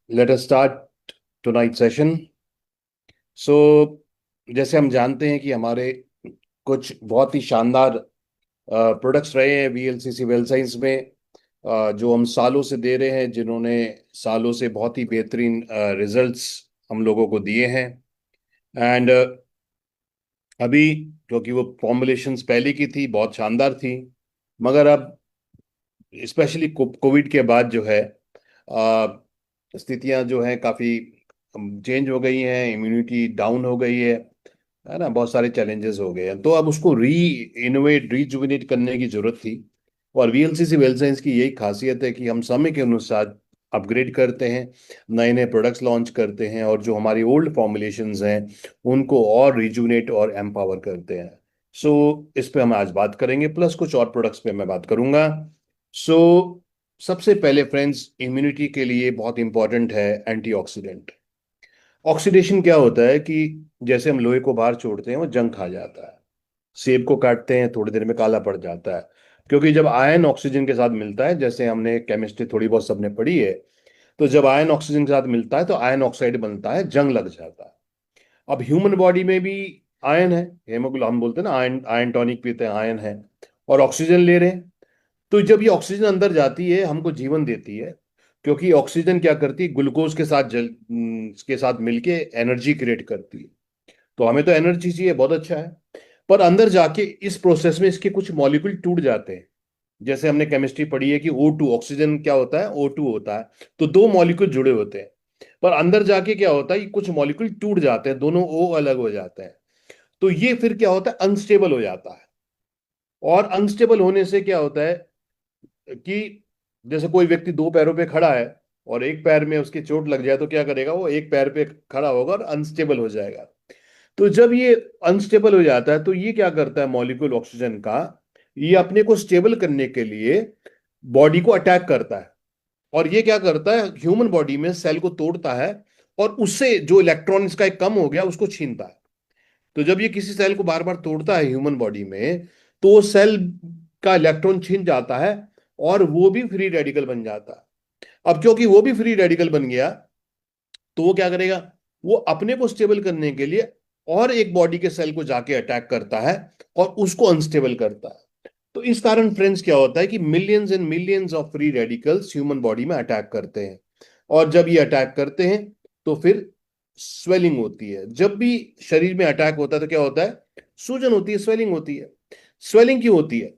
Let us start tonight's session. सो जैसे हम जानते हैं कि हमारे कुछ बहुत ही शानदार प्रोडक्ट्स रहे हैं वीएलसीसी वेल साइंस में, जो हम सालों से दे रहे हैं, जिन्होंने सालों से बहुत ही बेहतरीन रिजल्ट्स हम लोगों को दिए हैं। एंड अभी क्योंकि वो फॉर्मुलेशंस पहले की थी, बहुत शानदार थी, मगर अब स्पेशली कोविड के बाद जो है स्थितियां जो हैं काफ़ी चेंज हो गई हैं, इम्यूनिटी डाउन हो गई है ना, बहुत सारे चैलेंजेस हो गए हैं। तो अब उसको इनोवेट रीजुविनेट करने की जरूरत थी। और वीएलसीसी वेल साइंस की यही खासियत है कि हम समय के अनुसार अपग्रेड करते हैं, नए नए प्रोडक्ट्स लॉन्च करते हैं, और जो हमारी ओल्ड फॉर्मुलेशंस हैं उनको और रिजुविनेट और एम्पावर करते हैं। सो इस पे हम आज बात करेंगे, प्लस कुछ और प्रोडक्ट्स पे मैं बात करूंगा। सो सबसे पहले फ्रेंड्स, इम्यूनिटी के लिए बहुत इंपॉर्टेंट है एंटीऑक्सीडेंट। ऑक्सीडेशन क्या होता है कि जैसे हम लोहे को बाहर छोड़ते हैं वो जंग खा जाता है, सेब को काटते हैं थोड़ी देर में काला पड़ जाता है, क्योंकि जब आयन ऑक्सीजन के साथ मिलता है, जैसे हमने केमिस्ट्री थोड़ी बहुत सबने पढ़ी है, तो जब आयन ऑक्सीजन के साथ मिलता है तो आयन ऑक्साइड बनता है, जंग लग जाता है। अब ह्यूमन बॉडी में भी आयन है, हेमोग्लो हम बोलते हैं ना, आयन आयन टॉनिक पीते हैं, आयन है, और ऑक्सीजन ले रहे हैं। तो जब ये ऑक्सीजन अंदर जाती है हमको जीवन देती है, क्योंकि ऑक्सीजन क्या करती है, ग्लूकोज के साथ के साथ मिलके एनर्जी क्रिएट करती है। तो हमें तो एनर्जी चाहिए, बहुत अच्छा है। पर अंदर जाके इस प्रोसेस में इसके कुछ मॉलिक्यूल टूट जाते हैं। जैसे हमने केमिस्ट्री पढ़ी है कि O2, ऑक्सीजन क्या होता है, O2 होता है। तो दो मॉलिक्यूल जुड़े होते हैं, पर अंदर जाके क्या होता है, ये कुछ मॉलिक्यूल टूट जाते हैं, दोनों O अलग हो जाते हैं। तो ये फिर क्या होता है, अनस्टेबल हो जाता है। और अनस्टेबल होने से क्या होता है कि जैसे कोई व्यक्ति दो पैरों पे खड़ा है और एक पैर में उसकी चोट लग जाए, तो क्या करेगा, वो एक पैर पे खड़ा होगा और अनस्टेबल हो जाएगा। तो जब ये अनस्टेबल हो जाता है तो ये क्या करता है, मॉलिक्यूल ऑक्सीजन का, ये अपने को स्टेबल करने के लिए बॉडी को अटैक करता है। और ये क्या करता है, ह्यूमन बॉडी में सेल को तोड़ता है, और उससे जो इलेक्ट्रॉन इसका एक कम हो गया उसको छीनता है। तो जब ये किसी सेल को बार बार तोड़ता है ह्यूमन बॉडी में, तो वो सेल का इलेक्ट्रॉन छीन जाता है, और वो भी फ्री रेडिकल बन जाता है। अब क्योंकि वो भी फ्री रेडिकल बन गया, तो वो क्या करेगा, वो अपने को स्टेबल करने के लिए और एक बॉडी के सेल को जाके अटैक करता है और उसको अनस्टेबल करता है। तो इस कारण फ्रेंड्स क्या होता है कि millions and millions of free radicals human body में अटैक करते हैं। और जब ये अटैक करते हैं तो फिर स्वेलिंग होती है। जब भी शरीर में अटैक होता है तो क्या होता है, सूजन होती है, स्वेलिंग होती है। स्वेलिंग क्यों होती है,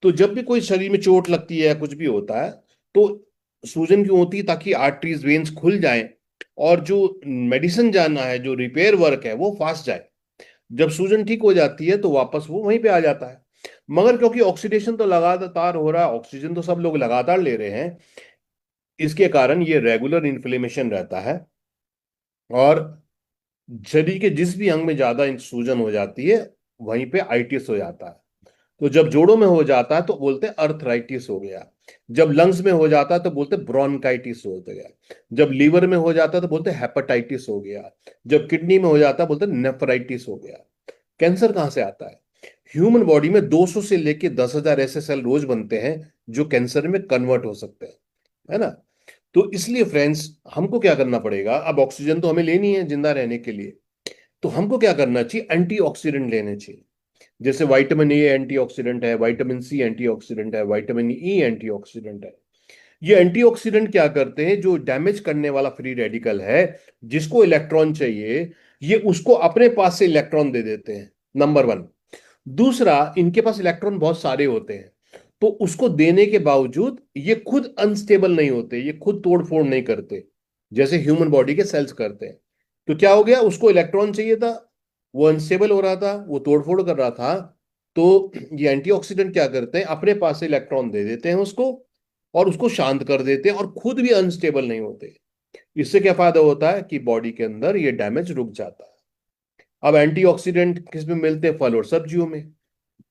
तो जब भी कोई शरीर में चोट लगती है या कुछ भी होता है, तो सूजन क्यों होती है, ताकि आर्टरीज वेन्स खुल जाएं, और जो मेडिसिन जाना है, जो रिपेयर वर्क है, वो फास्ट जाए। जब सूजन ठीक हो जाती है तो वापस वो वहीं पे आ जाता है। मगर क्योंकि ऑक्सीडेशन तो लगातार हो रहा है, ऑक्सीजन तो सब लोग लगातार ले रहे हैं, इसके कारण ये रेगुलर इन्फ्लेमेशन रहता है। और शरीर के जिस भी अंग में ज्यादा सूजन हो जाती है, वहीं पे आइटिस हो जाता है। तो जब जोड़ों में हो जाता है तो बोलते हैं अर्थराइटिस हो गया। जब लंग्स में हो जाता है तो बोलते हैं ब्रोंकाइटिस हो गया। जब लीवर में हो जाता है तो बोलते हैं हेपेटाइटिस हो गया। जब किडनी में हो जाता है बोलते हैं नेफ्राइटिस हो गया। कैंसर कहाँ से आता है, ह्यूमन बॉडी में 200 से लेके 10,000 ऐसे सेल रोज बनते हैं जो कैंसर में कन्वर्ट हो सकते हैं, है ना। तो इसलिए फ्रेंड्स, हमको क्या करना पड़ेगा, अब ऑक्सीजन तो हमें लेनी है जिंदा रहने के लिए, तो हमको क्या करना चाहिए, एंटीऑक्सीडेंट लेने चाहिए। जैसे विटामिन ए एंटीऑक्सीडेंट है, विटामिन सी एंटीऑक्सीडेंट है, विटामिन ई एंटीऑक्सीडेंट है। ये एंटीऑक्सीडेंट क्या करते हैं, जो डैमेज करने वाला फ्री रेडिकल है, जिसको इलेक्ट्रॉन चाहिए, ये उसको अपने पास से इलेक्ट्रॉन दे देते हैं, नंबर वन। दूसरा, इनके पास इलेक्ट्रॉन बहुत सारे होते हैं, तो उसको देने के बावजूद ये खुद अनस्टेबल नहीं होते, ये खुद तोड़ फोड़ नहीं करते, जैसे ह्यूमन बॉडी के सेल्स करते हैं। तो क्या हो गया, उसको इलेक्ट्रॉन चाहिए था, वो अनस्टेबल हो रहा था, वो तोड़फोड़ कर रहा था। तो ये एंटीऑक्सीडेंट क्या करते हैं, अपने पास से इलेक्ट्रॉन दे देते हैं उसको, और उसको शांत कर देते हैं, और खुद भी अनस्टेबल नहीं होते। इससे क्या फायदा होता है कि बॉडी के अंदर ये डैमेज रुक जाता है। अब एंटीऑक्सीडेंट किस में मिलते हैं, फल और सब्जियों में।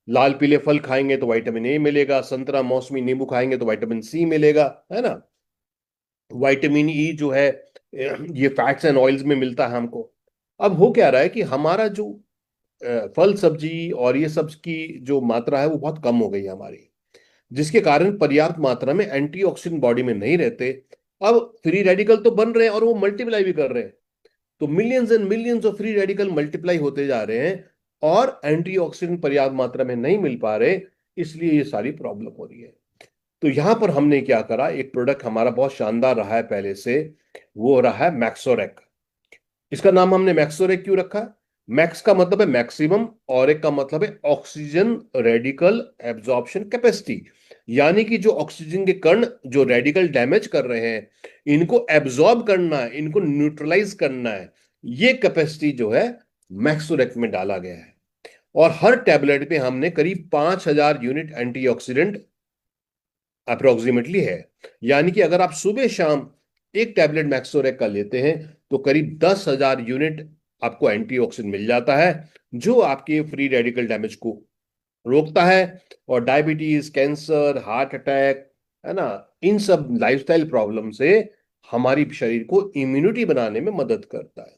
लाल पीले फल खाएंगे तो विटामिन ए मिलेगा, संतरा मौसमी नींबू खाएंगे तो विटामिन सी मिलेगा, है ना। विटामिन ई जो है, ये फैट्स एंड ऑयल्स में मिलता है हमको। अब हो क्या रहा है कि हमारा जो फल सब्जी और ये सब की जो मात्रा है वो बहुत कम हो गई है हमारी, जिसके कारण पर्याप्त मात्रा में एंटीऑक्सीडेंट बॉडी में नहीं रहते। अब फ्री रेडिकल तो बन रहे हैं और वो मल्टीप्लाई भी कर रहे हैं, तो millions and millions of free radical multiply होते जा रहे हैं और एंटीऑक्सीडेंट पर्याप्त मात्रा में नहीं मिल पा रहे, इसलिए ये सारी प्रॉब्लम हो रही है। तो यहां पर हमने क्या करा, एक प्रोडक्ट हमारा बहुत शानदार रहा है पहले से, वो रहा है मैक्सोरेक। इसका नाम हमने मैक्सोरेक क्यों रखा? मैक्स का मतलब है मैक्सिमम, और एक का मतलब है ऑक्सीजन रेडिकल एब्जॉर्प्शन कैपेसिटी, यानी कि जो ऑक्सीजन के कण जो रेडिकल डैमेज कर रहे हैं, इनको एब्जॉर्ब करना है, इनको न्यूट्रलाइज करना है, ये कैपेसिटी जो है मैक्सोरेक में डाला गया है। और हर टैबलेट पे हमने करीब 5,000 यूनिट एंटीऑक्सीडेंट अप्रोक्सीमेटली है। यानी कि अगर आप सुबह शाम एक टैबलेट मैक्सोरेक का लेते हैं तो करीब 10,000 यूनिट आपको एंटीऑक्सीडेंट मिल जाता है, जो आपके फ्री रेडिकल डैमेज को रोकता है और डायबिटीज, कैंसर, हार्ट अटैक, है ना, इन सब लाइफस्टाइल प्रॉब्लम से हमारी शरीर को इम्यूनिटी बनाने में मदद करता है।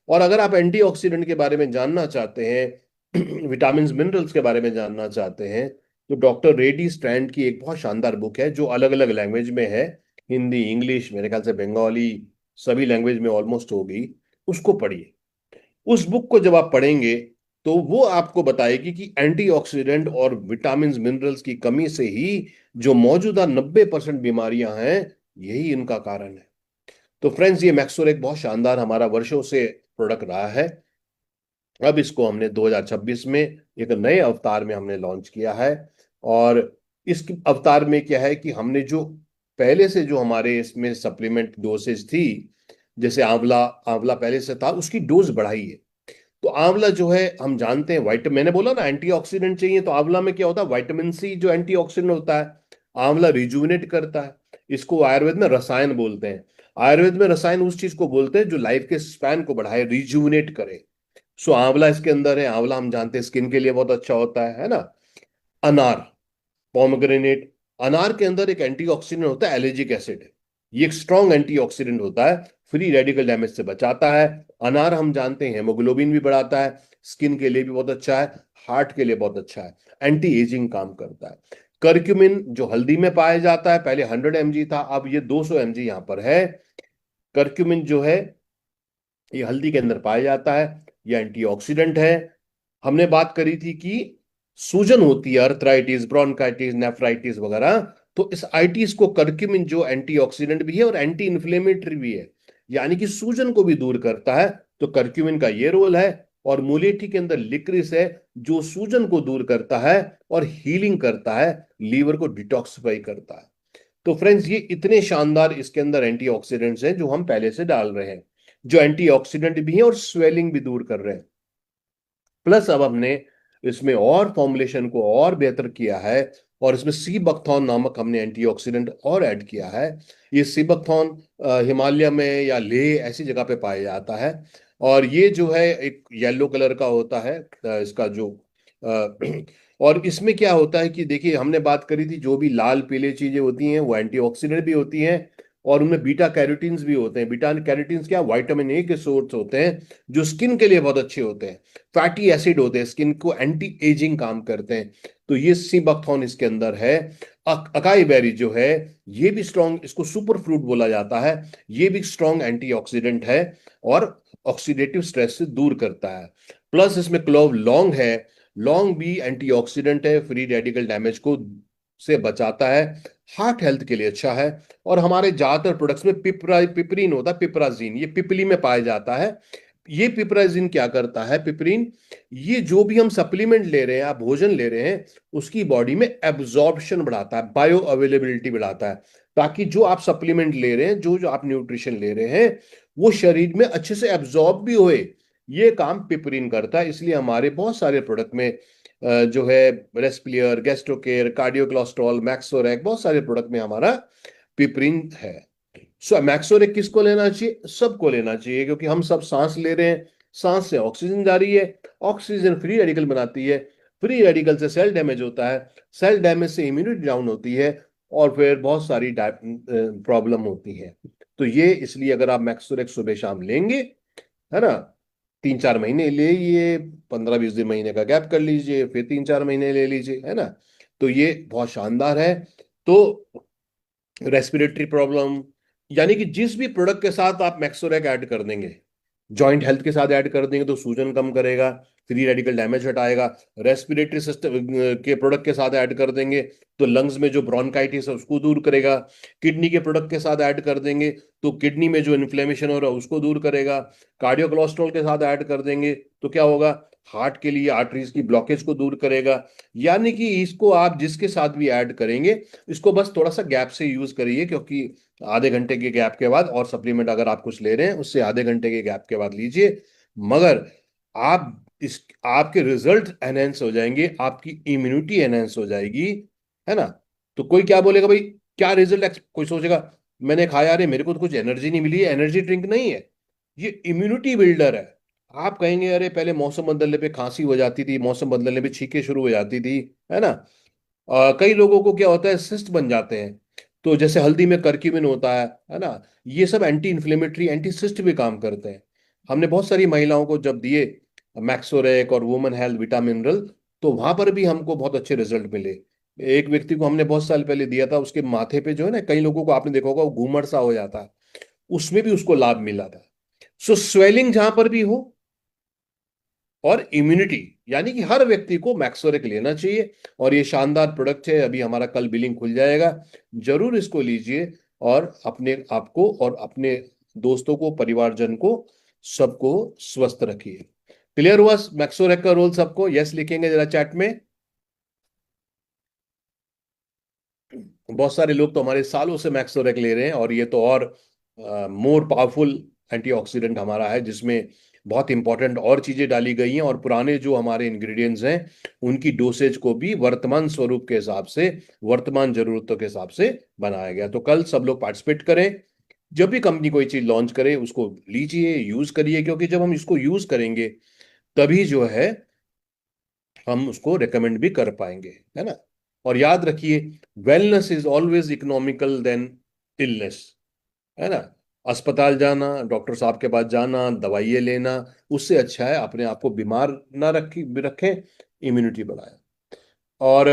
और अगर आप एंटीऑक्सीडेंट के बारे में जानना चाहते हैं, विटामिन मिनरल्स के बारे में जानना चाहते हैं, तो डॉक्टर रेडी स्ट्रैंड की एक बहुत शानदार बुक है जो अलग अलग लैंग्वेज में है, हिंदी, इंग्लिश, मेरे ख्याल से बंगाली, सभी लैंग्वेज में ऑलमोस्ट होगी, उसको पढ़िए। उस बुक को जब आप पढ़ेंगे तो वो आपको बताएगी कि एंटीऑक्सीडेंट और विटामिन मिनरल्स की कमी से ही जो मौजूदा 90% बीमारियां हैं, यही इनका कारण है। तो फ्रेंड्स, ये मैक्सोर एक बहुत शानदार हमारा वर्षों से प्रोडक्ट रहा है। अब इसको हमने 2026 में एक नए अवतार में हमने लॉन्च किया है। और इस अवतार में क्या है कि हमने जो पहले से जो हमारे इसमें सप्लीमेंट डोसेज थी, जैसे आंवला, आंवला पहले से था, उसकी डोज बढ़ाई है। तो आंवला जो है, हम जानते हैं वाइट, मैंने बोला ना एंटीऑक्सीडेंट चाहिए, तो आंवला में क्या होता है, विटामिन सी जो एंटीऑक्सीडेंट होता है, आंवला रिजुविनेट करता है। इसको आयुर्वेद में रसायन बोलते हैं। आयुर्वेद में रसायन उस चीज को बोलते हैं जो लाइफ के स्पैन को बढ़ाए, रिजुविनेट करे। सो आंवला इसके अंदर है। आंवला हम जानते हैं स्किन के लिए बहुत अच्छा होता है ना। अनार, पोमग्रेनेट, अनार के अंदर एक एंटीऑक्सीडेंट होता है, एलर्जिक एसिड। ये एक स्ट्रॉन्ग एंटीऑक्सीडेंट होता है, फ्री रेडिकल डैमेज से बचाता है। अनार हम जानते हैं हेमोग्लोबिन भी बढ़ाता है, स्किन के लिए भी बहुत अच्छा है, हार्ट के लिए बहुत अच्छा है, एंटी एजिंग काम करता है। करक्यूमिन जो हल्दी में पाया जाता है, पहले 100 mg था, अब ये 200 mg यहाँ पर है। करक्यूमिन जो है, ये हल्दी के अंदर पाया जाता है, ये एंटीऑक्सीडेंट है। हमने बात करी थी कि सूजन होती है, अर्थराइटिस, ब्रोंकाइटिस, नेफ्राइटिस वगैरह, तो इस आइटिस को करक्यूमिन जो एंटीऑक्सीडेंट भी है और एंटी इन्फ्लेमेटरी भी है, यानी कि सूजन को भी दूर करता है, तो करक्यूमिन का ये रोल है। और मुलेठी के अंदर लिक्रिस है, जो सूजन को दूर करता है और हीलिंग करता है, लीवर को डिटॉक्सिफाई करता है। तो फ्रेंड्स, ये इतने शानदार इसके अंदर एंटीऑक्सीडेंट्स हैं जो हम पहले से डाल रहे हैं, जो एंटीऑक्सीडेंट भी हैं और स्वेलिंग भी दूर कर रहे हैं। प्लस अब हमने इसमें और फॉर्मुलेशन को और बेहतर किया है, और इसमें सी बकथॉन नामक हमने एंटीऑक्सीडेंट और ऐड किया है। ये सी बकथॉन हिमालय में या लेह ऐसी जगह पे पाया जाता है, और ये जो है एक येलो कलर का होता है, इसका जो और इसमें क्या होता है कि देखिए, हमने बात करी थी जो भी लाल पीले चीजें होती हैं वो एंटीऑक्सीडेंट भी होती हैं, और उनमें बीटा कैरोटीन्स भी होते हैं। बीटा कैरोटीन्स क्या, विटामिन ए के सोर्स होते हैं, जो स्किन के लिए बहुत अच्छे होते हैं। फैटी एसिड होते हैं, स्किन को एंटी एजिंग काम करते हैं। तो ये सीबकथॉर्न इसके अंदर है। अकाई बेरी जो है, ये भी स्ट्रॉन्ग, इसको सुपर फ्रूट बोला जाता है, ये भी स्ट्रॉन्ग एंटीऑक्सीडेंट है और ऑक्सीडेटिव स्ट्रेस से दूर करता है। प्लस इसमें क्लोव लौंग है, लौंग भी एंटीऑक्सीडेंट है, फ्री रेडिकल डैमेज को से बचाता है, हार्ट हेल्थ के लिए अच्छा है। और हमारे ज्यादातर प्रोडक्ट्स में पिपरीन होता है, पिपराजीन, ये पिपली में पाया जाता है। ये पिपराजीन क्या करता है, पिपरीन, ये जो भी हम सप्लीमेंट ले रहे हैं, आप भोजन ले रहे हैं, उसकी बॉडी में एब्जॉर्प्शन बढ़ाता है, बायो अवेलेबिलिटी बढ़ाता है, ताकि जो आप सप्लीमेंट ले रहे हैं, जो जो आप न्यूट्रिशन ले रहे हैं, वो शरीर में अच्छे से एब्जॉर्ब भी होए। ये काम पिपरीन करता है। इसलिए हमारे बहुत सारे प्रोडक्ट में जो है रेस्पिलियर, गैस्ट्रोकेयर, कार्डियोकोलेस्ट्रॉल, मैक्सोरेक, बहुत सारे प्रोडक्ट में हमारा पिपरीन है। सो मैक्सोरेक किसको लेना चाहिए? सबको लेना चाहिए, क्योंकि हम सब सांस ले रहे हैं, सांस से ऑक्सीजन जा रही है, ऑक्सीजन फ्री रेडिकल बनाती है, फ्री रेडिकल से सेल डैमेज होता है, सेल डैमेज से इम्यूनिटी डाउन होती है, और फिर बहुत सारी प्रॉब्लम होती है। तो ये इसलिए अगर आप मैक्सोरेक सुबह शाम लेंगे, है ना, 3-4 महीने ले, ये 15-20 दिन महीने का गैप कर लीजिए, फिर 3-4 महीने ले लीजिए, है ना, तो ये बहुत शानदार है। तो रेस्पिरेटरी प्रॉब्लम, यानी कि जिस भी प्रोडक्ट के साथ आप मैक्सोरेक ऐड कर देंगे, जॉइंट हेल्थ के साथ ऐड कर देंगे तो सूजन कम करेगा, फ्री रेडिकल डैमेज हटाएगा। रेस्पिरेटरी सिस्टम के प्रोडक्ट के साथ ऐड कर देंगे तो लंग्स में जो ब्रोंकाइटिस है उसको दूर करेगा। किडनी के प्रोडक्ट के साथ ऐड कर देंगे तो किडनी में जो इन्फ्लेमेशन हो रहा है उसको दूर करेगा। कार्डियो कोलेस्ट्रॉल के साथ ऐड कर देंगे तो क्या होगा, हार्ट के लिए आर्टरीज की ब्लॉकेज को दूर करेगा। यानी कि इसको आप जिसके साथ भी ऐड करेंगे, इसको बस थोड़ा सा गैप से यूज करिए, क्योंकि आधे घंटे के गैप के बाद, और सप्लीमेंट अगर आप कुछ ले रहे हैं उससे आधे घंटे के गैप के बाद लीजिए। मगर आप इस आपके रिजल्ट एनहेंस हो जाएंगे, आपकी इम्यूनिटी एनहेंस हो जाएगी, है ना। तो कोई क्या बोलेगा भाई, क्या रिजल्ट, कोई सोचेगा मैंने खाया अरे मेरे को तो कुछ एनर्जी नहीं मिली है। एनर्जी ड्रिंक नहीं है, ये इम्यूनिटी बिल्डर है। आप कहेंगे अरे पहले मौसम बदलने पे खांसी हो जाती थी, मौसम बदलने पे छींकें शुरू हो जाती थी, है ना। कई लोगों को क्या होता है, सिस्ट बन जाते हैं। तो जैसे हल्दी में करक्यूमिन होता है ना, ये सब एंटी इन्फ्लेमेटरी, एंटी सिस्ट भी काम करते हैं। हमने बहुत सारी महिलाओं को जब दिए मैक्सोरेक और वुमेन हेल्थ विटामिन मिनरल, तो वहां पर भी हमको बहुत अच्छे रिजल्ट मिले। एक व्यक्ति को हमने बहुत साल पहले दिया था, उसके माथे पे जो है ना, कई लोगों को आपने देखा होगा वो घूमर सा हो जाता है, उसमें भी उसको लाभ मिला था। सो स्वेलिंग जहां पर भी हो, और इम्यूनिटी, यानी कि हर व्यक्ति को मैक्सोरेक लेना चाहिए। और ये शानदार प्रोडक्ट है, अभी हमारा कल बिलिंग खुल जाएगा, जरूर इसको लीजिए। और अपने आपको और अपने दोस्तों को, परिवारजन को, सबको स्वस्थ रखिए। क्लियर हुआ मैक्सोरेक का रोल सबको? यस लिखेंगे जरा चैट में। बहुत सारे लोग तो हमारे सालों से मैक्सोरेक ले रहे हैं, और ये तो और मोर पावरफुल एंटीऑक्सीडेंट हमारा है, जिसमें बहुत इंपॉर्टेंट और चीजें डाली गई हैं, और पुराने जो हमारे इंग्रेडिएंट्स हैं उनकी डोसेज को भी वर्तमान स्वरूप के हिसाब से, वर्तमान जरूरतों के हिसाब से बनाया गया। तो कल सब लोग पार्टिसिपेट करें, जब भी कंपनी कोई चीज लॉन्च करे उसको लीजिए, यूज करिए, क्योंकि जब हम इसको यूज करेंगे तभी जो है हम उसको रेकमेंड भी कर पाएंगे, है ना। और याद रखिए, wellness is always economical then illness, है ना। अस्पताल जाना, डॉक्टर साहब के पास जाना, दवाइयाँ लेना, उससे अच्छा है अपने आप को बीमार ना रखें, इम्यूनिटी बढ़ाएं। और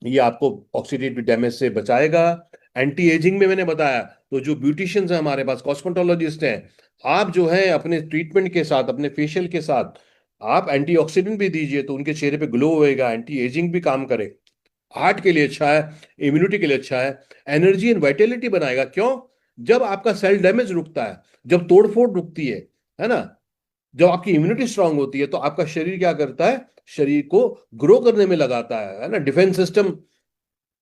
ये आपको ऑक्सीडेटिव डैमेज से बचाएगा। एंटी एजिंग में मैंने बताया, तो जो ब्यूटिशियंस हैं हमारे पास, कॉस्मेटोलॉजिस्ट हैं, आप जो है अपने ट्रीटमेंट के साथ, अपने फेशियल के साथ आप एंटीऑक्सीडेंट भी दीजिए, तो उनके चेहरे पे ग्लो होएगा, एंटी एजिंग भी काम करे, हार्ट के लिए अच्छा है, इम्यूनिटी के लिए अच्छा है, एनर्जी एंड वाइटेलिटी बनाएगा। क्यों? जब आपका सेल डैमेज रुकता है, जब तोड़फोड़ रुकती है ना, जब आपकी इम्यूनिटी स्ट्रांग होती है, तो आपका शरीर क्या करता है, शरीर को ग्रो करने में लगाता है ना। डिफेंस सिस्टम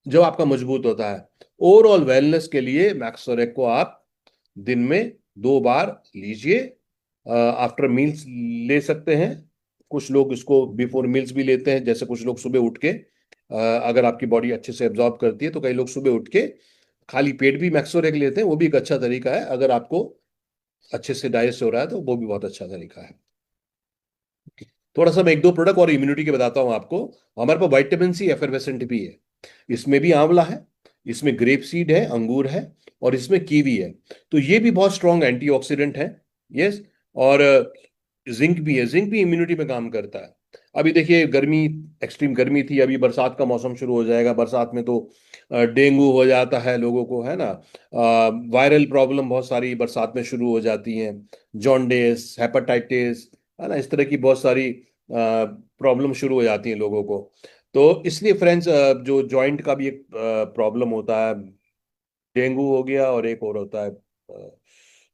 जब आपका मजबूत होता है, ओवरऑल वेलनेस के लिए मैक्सोरेक को आप दिन में 2 बार लीजिए। आफ्टर मील्स ले सकते हैं, कुछ लोग इसको बिफोर मील्स भी लेते हैं, जैसे कुछ लोग सुबह उठ के, अगर आपकी बॉडी अच्छे से एब्जॉर्ब करती है तो कई लोग सुबह उठ के खाली पेट भी मैक्सोरेक लेते हैं, वो भी एक अच्छा तरीका है। अगर आपको अच्छे से डाइजेस्ट हो रहा है तो वो भी बहुत अच्छा तरीका है। थोड़ा सा मैं एक दो प्रोडक्ट और इम्यूनिटी के बताता हूँ आपको। हमारे पास विटामिन सी एफरवेसेंट भी है, इसमें भी आंवला है, इसमें ग्रेप सीड है, अंगूर है, और इसमें कीवी है। तो ये भी बहुत स्ट्रॉन्ग एंटीऑक्सीडेंट है। यस। और जिंक भी है, जिंक भी इम्यूनिटी में काम करता है। अभी देखिए गर्मी, एक्सट्रीम गर्मी थी, अभी बरसात का मौसम शुरू हो जाएगा, बरसात में तो डेंगू हो जाता है लोगों को, है ना। वायरल प्रॉब्लम बहुत सारी बरसात में शुरू हो जाती हैं, जॉन्डिस, हेपेटाइटिस, है ना, इस तरह की बहुत सारी प्रॉब्लम शुरू हो जाती हैं लोगों को। तो इसलिए फ्रेंड्स, जो जॉइंट का भी एक प्रॉब्लम होता है, डेंगू हो गया, और एक और होता है,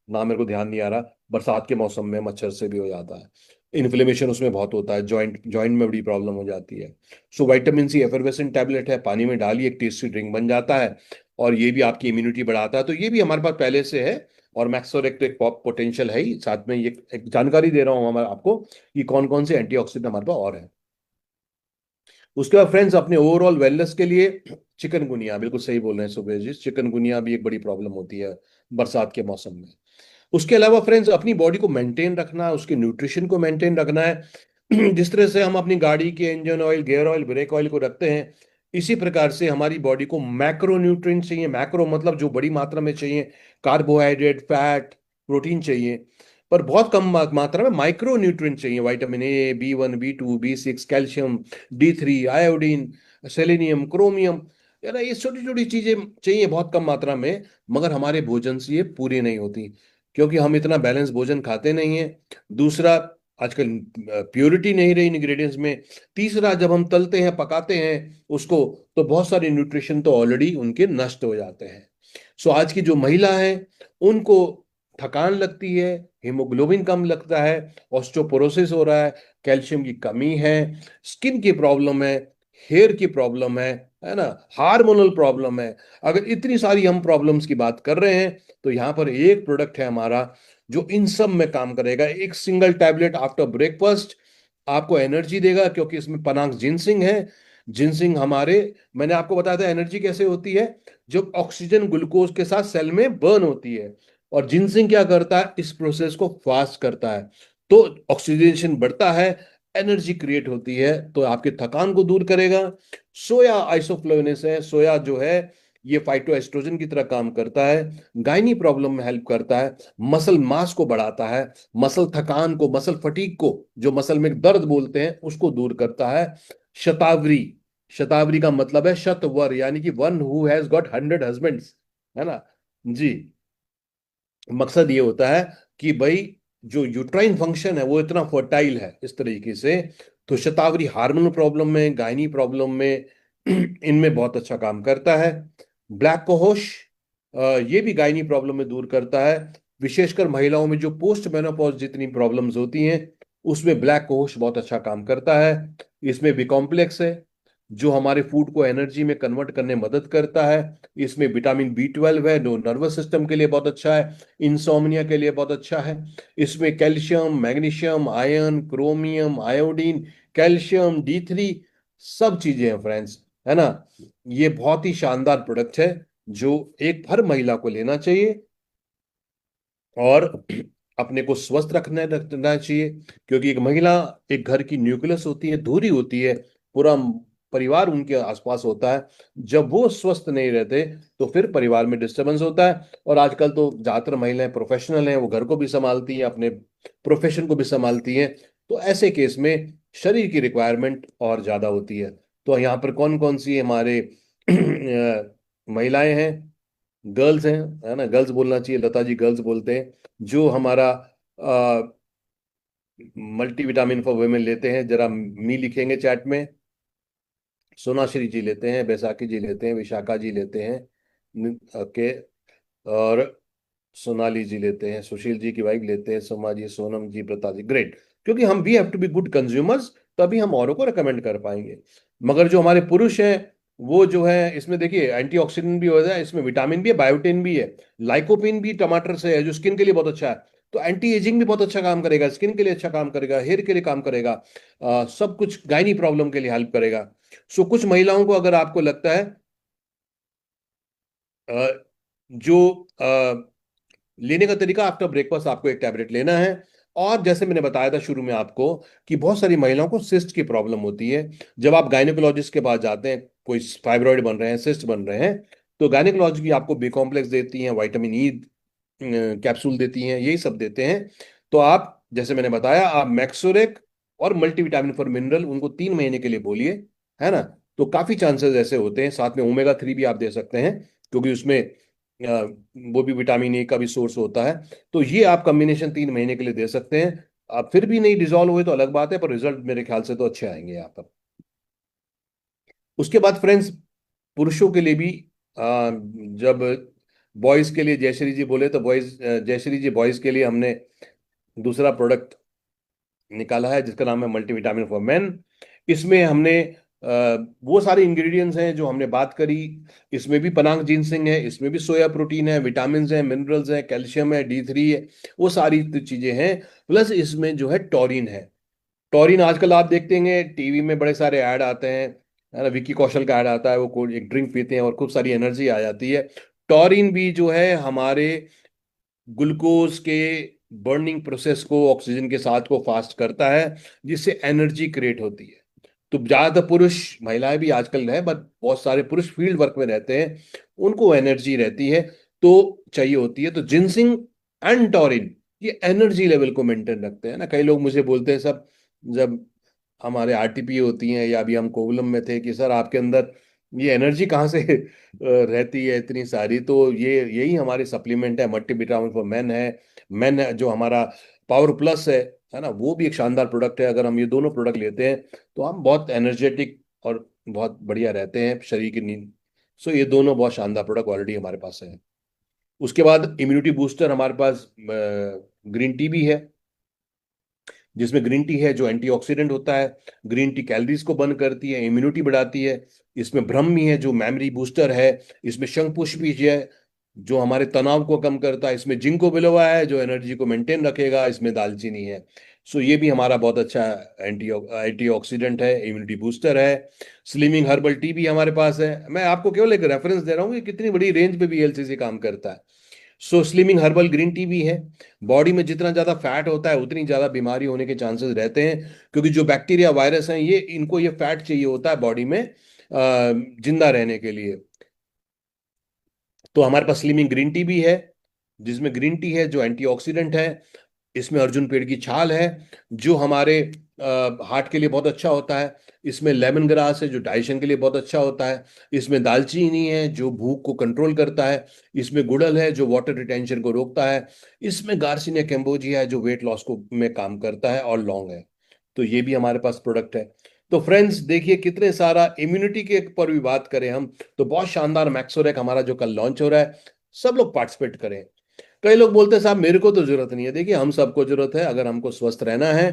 नाम मेरे को ध्यान नहीं आ रहा, बरसात के मौसम में मच्छर से भी हो जाता है, इन्फ्लेमेशन उसमें बहुत होता है, जॉइंट जॉइंट में बड़ी प्रॉब्लम हो जाती है। So vitamin C effervescent tablet है, पानी में डालिए, एक टेस्टी ड्रिंक बन जाता है, और ये भी आपकी इम्यूनिटी बढ़ाता है। तो ये भी हमारे पास पहले से है, और मैक्सोरेक तो एक पोटेंशियल है ही, साथ में ये एक जानकारी दे रहा हूँ हमारे आपको कि कौन कौन से एंटीऑक्सीडेंट हमारे पास और है। उसके बाद फ्रेंड्स, अपने ओवरऑल वेलनेस के लिए, चिकनगुनिया, बिल्कुल सही बोल रहे हैं सुबह जी, चिकनगुनिया भी एक बड़ी प्रॉब्लम होती है बरसात के मौसम में। उसके अलावा फ्रेंड्स, अपनी बॉडी को मेंटेन रखना है, उसके न्यूट्रिशन को मेंटेन रखना है। जिस तरह से हम अपनी गाड़ी के engine oil, gear oil, brake oil को रखते हैं, इसी प्रकार से हमारी बॉडी को मैक्रो न्यूट्रिएंट चाहिए। मैक्रो मतलब जो बड़ी मात्रा में चाहिए, कार्बोहाइड्रेट, फैट, प्रोटीन चाहिए, पर बहुत कम मात्रा में माइक्रो न्यूट्रिएंट चाहिए। Vitamin A, B1, B2, B6, calcium, D3, iodine, selenium, chromium, है ना। ये छोटी छोटी चीजें चाहिए बहुत कम मात्रा में, मगर हमारे भोजन से ये पूरी नहीं होती, क्योंकि हम इतना बैलेंस भोजन खाते नहीं है। दूसरा, आजकल प्योरिटी नहीं रही इंग्रेडिएंट्स में। तीसरा, जब हम तलते हैं पकाते हैं उसको, तो बहुत सारे न्यूट्रिशन तो ऑलरेडी उनके नष्ट हो जाते हैं। सो आज की जो महिला है उनको थकान लगती है, हीमोग्लोबिन कम लगता है, ऑस्टियोपोरोसिस हो रहा है, कैल्शियम की कमी है, स्किन की प्रॉब्लम है, हेयर की प्रॉब्लम है ना, हार्मोनल प्रॉब्लम है। अगर इतनी सारी हम प्रॉब्लम्स की बात कर रहे हैं, तो यहाँ पर एक प्रोडक्ट है हमारा जो इन सब में काम करेगा। एक सिंगल टैबलेट आफ्टर ब्रेकफास्ट आपको एनर्जी देगा, क्योंकि इसमें पनाक जिनसिंग है। जिनसिंग हमारे, मैंने आपको बताया था एनर्जी कैसे होती है, जो ऑक्सीजन ग्लूकोज के साथ सेल में बर्न होती है, और जिनसिंग क्या करता है, इस प्रोसेस को फास्ट करता है। तो ऑक्सीजनेशन बढ़ता है, एनर्जी क्रिएट होती है, तो आपके थकान को दूर करेगा। सोया आइसोफ्लेवोनस है, सोया जो है ये फाइटोएस्ट्रोजन की तरह काम करता है, गायनी प्रॉब्लम में हेल्प करता है, मसल मास को बढ़ाता है, मसल थकान को, मसल फटीग को, जो मसल में दर्द बोलते हैं उसको दूर करता है। शतावरी, शतावरी का मतलब है शतवर, यानी कि one who has got 100 husbands, है ना जी। मकसद ये होता है कि भाई जो यूट्राइन फंक्शन है वो इतना फर्टाइल है इस तरीके से। तो शतावरी हार्मोनल प्रॉब्लम में, गायनी प्रॉब्लम में इनमें बहुत अच्छा काम करता है। ब्लैक कोहोश, ये भी गायनी प्रॉब्लम में दूर करता है। विशेषकर महिलाओं में जो पोस्ट मेनोपॉज जितनी प्रॉब्लम्स होती हैं उसमें ब्लैक कोहोश बहुत अच्छा काम करता है। इसमें बी कॉम्प्लेक्स है जो हमारे फूड को एनर्जी में कन्वर्ट करने में मदद करता है। इसमें विटामिन B12 है, जो नर्वस सिस्टम के लिए बहुत अच्छा है, इंसोम्निया के लिए बहुत अच्छा है। इसमें calcium, magnesium, iron, chromium, iodine, calcium D3, सब चीजें हैं फ्रेंड्स, है ना। ये बहुत ही शानदार प्रोडक्ट है जो एक हर महिला को लेना चाहिए, और अपने को स्वस्थ रखना चाहिए, क्योंकि एक महिला एक घर की न्यूक्लियस होती है, धुरी होती है, पूरा परिवार उनके आसपास होता है। जब वो स्वस्थ नहीं रहते तो फिर परिवार में डिस्टरबेंस होता है। और आजकल तो ज्यादातर महिलाएं प्रोफेशनल हैं, वो घर को भी संभालती हैं, अपने प्रोफेशन को भी संभालती हैं। तो ऐसे केस में शरीर की रिक्वायरमेंट और ज्यादा होती है। तो यहाँ पर कौन कौन सी हमारे महिलाएं हैं, गर्ल्स हैं, है ना, गर्ल्स बोलना चाहिए, लता जी गर्ल्स बोलते हैं, जो हमारा मल्टी विटामिन फॉर वुमेन लेते हैं, जरा मी लिखेंगे चैट में। सोनाश्री जी लेते हैं, बैसाखी जी लेते हैं, विशाखा जी लेते हैं, ओके, और सोनाली जी लेते हैं, सुशील जी की वाइफ लेते हैं, सोमा जी, सोनम जी, प्रता जी, ग्रेट। क्योंकि हम we have to be good consumers, तभी हम औरों को रेकमेंड कर पाएंगे। मगर जो हमारे पुरुष हैं वो जो है, इसमें देखिए एंटीऑक्सीडेंट भी होता है, इसमें विटामिन भी है, बायोटिन भी है, लाइकोपिन भी टमाटर से है जो स्किन के लिए बहुत अच्छा है। तो एंटी एजिंग भी बहुत अच्छा काम करेगा, स्किन के लिए अच्छा काम करेगा, हेयर के लिए काम करेगा, सब कुछ गायनी प्रॉब्लम के लिए हेल्प करेगा। सो कुछ महिलाओं को अगर आपको लगता है अ, जो लेने का तरीका, आफ्टर ब्रेकफास्ट आपको एक टैबलेट लेना है। और जैसे मैंने बताया था शुरू में आपको कि बहुत सारी महिलाओं को सिस्ट की प्रॉब्लम होती है। जब आप गायनेकोलॉजिस्ट के पास जाते हैं, कोई फाइब्रॉइड बन रहे हैं, सिस्ट बन रहे हैं, तो गायनेकोलॉजी की आपको बी कॉम्प्लेक्स देती हैं, विटामिन ई कैप्सूल देती हैं, यही सब देते हैं। तो आप, जैसे मैंने बताया, आप मैक्सोरेक और मल्टीविटामिन फॉर मिनरल उनको 3 महीने के लिए बोलिए, है ना। तो काफी चांसेस ऐसे होते हैं, साथ में ओमेगा 3 भी आप दे सकते हैं, क्योंकि उसमें वो भी विटामिन ए का भी सोर्स होता है। तो ये आप कॉम्बिनेशन 3 महीने के लिए दे सकते हैं। अब फिर भी नहीं डिजॉल्व हुए तो अलग बात है, पर रिजल्ट मेरे ख्याल से तो अच्छे आएंगे यहाँ पर। उसके बाद फ्रेंड्स, पुरुषों के लिए भी जब बॉयज के लिए जयश्री जी बोले, तो बॉयज, जयश्री जी बॉयज के लिए हमने दूसरा प्रोडक्ट निकाला है जिसका नाम है मल्टीविटामिन फॉर मेन। इसमें हमने वो सारे इंग्रेडिएंट्स हैं जो हमने बात करी। इसमें भी पनांग जिनसिंग है, इसमें भी सोया प्रोटीन है, विटामिन हैं, मिनरल्स हैं, कैल्शियम है, D3 है, वो सारी चीजें हैं। प्लस इसमें जो है टॉरिन है। टॉरिन आजकल आप देखते हैं टीवी में बड़े सारे ऐड आते हैं, है ना, विकी कौशल का ऐड आता है, वो कोई एक ड्रिंक पीते हैं और खूब सारी एनर्जी आ जाती है। टॉरिन भी जो है हमारे ग्लूकोज के बर्निंग प्रोसेस को, ऑक्सीजन के साथ को फास्ट करता है, जिससे एनर्जी क्रिएट होती है। तो ज्यादातर पुरुष, महिलाएं भी आजकल है, बट बहुत सारे पुरुष फील्ड वर्क में रहते हैं, उनको एनर्जी रहती है, तो चाहिए होती है। तो जिनसिंग एंड टॉरिन ये एनर्जी लेवल को मेंटेन रखते हैं ना। कई लोग मुझे बोलते हैं, सब जब हमारे RTP होती हैं या अभी हम कोवलम में थे, कि सर आपके अंदर ये एनर्जी कहाँ से रहती है इतनी सारी? तो ये यही हमारे सप्लीमेंट है, मल्टीविटामिन फॉर मेन है। मेन जो हमारा पावर प्लस है ना, वो भी एक शानदार प्रोडक्ट है। अगर हम ये दोनों प्रोडक्ट लेते हैं तो हम बहुत एनर्जेटिक और बहुत बढ़िया रहते हैं शरीर की नींद। सो ये दोनों बहुत शानदार प्रोडक्ट ऑलरेडी हमारे पास है। उसके बाद इम्यूनिटी बूस्टर हमारे पास ग्रीन टी भी है, जिसमें ग्रीन टी है जो एंटीऑक्सीडेंट होता है। ग्रीन टी कैलोरीज को बर्न करती है, इम्यूनिटी बढ़ाती है। इसमें ब्रह्मी है जो मेमोरी बूस्टर है। इसमें शंखपुष्पी है जो हमारे तनाव को कम करता है। इसमें जिंको बिलोवा है जो एनर्जी को मेंटेन रखेगा। इसमें दालचीनी है। सो ये भी हमारा बहुत अच्छा एंटीऑक्सीडेंट है, इम्यूनिटी बूस्टर है। स्लिमिंग हर्बल टी भी हमारे पास है। मैं आपको केवल एक रेफरेंस दे रहा हूँ कि कितनी बड़ी रेंज पे भी एलसीसी काम करता है। सो स्लिमिंग हर्बल ग्रीन टी भी है। बॉडी में जितना ज्यादा फैट होता है उतनी ज्यादा बीमारी होने के चांसेस रहते हैं, क्योंकि जो बैक्टीरिया वायरस हैं ये इनको ये फैट चाहिए होता है बॉडी में जिंदा रहने के लिए। तो हमारे पास स्लिमिंग ग्रीन टी भी है, जिसमें ग्रीन टी है जो एंटीऑक्सीडेंट है। इसमें अर्जुन पेड़ की छाल है जो हमारे हार्ट के लिए बहुत अच्छा होता है। इसमें लेमन ग्रास है जो डाइजेशन के लिए बहुत अच्छा होता है। इसमें दालचीनी है जो भूख को कंट्रोल करता है। इसमें गुड़हल है जो वाटर रिटेंशन को रोकता है। इसमें गार्सिनिया कैम्बोजिया है जो वेट लॉस को में काम करता है, और लौंग है। तो ये भी हमारे पास प्रोडक्ट है। तो फ्रेंड्स देखिए कितने सारा इम्यूनिटी के पर भी बात करें हम, तो बहुत शानदार मैक्सोरेक हमारा जो कल लॉन्च हो रहा है, सब लोग पार्टिसिपेट करें। कई लोग बोलते हैं साहब मेरे को तो जरूरत नहीं है। देखिए हम सबको जरूरत है अगर हमको स्वस्थ रहना है।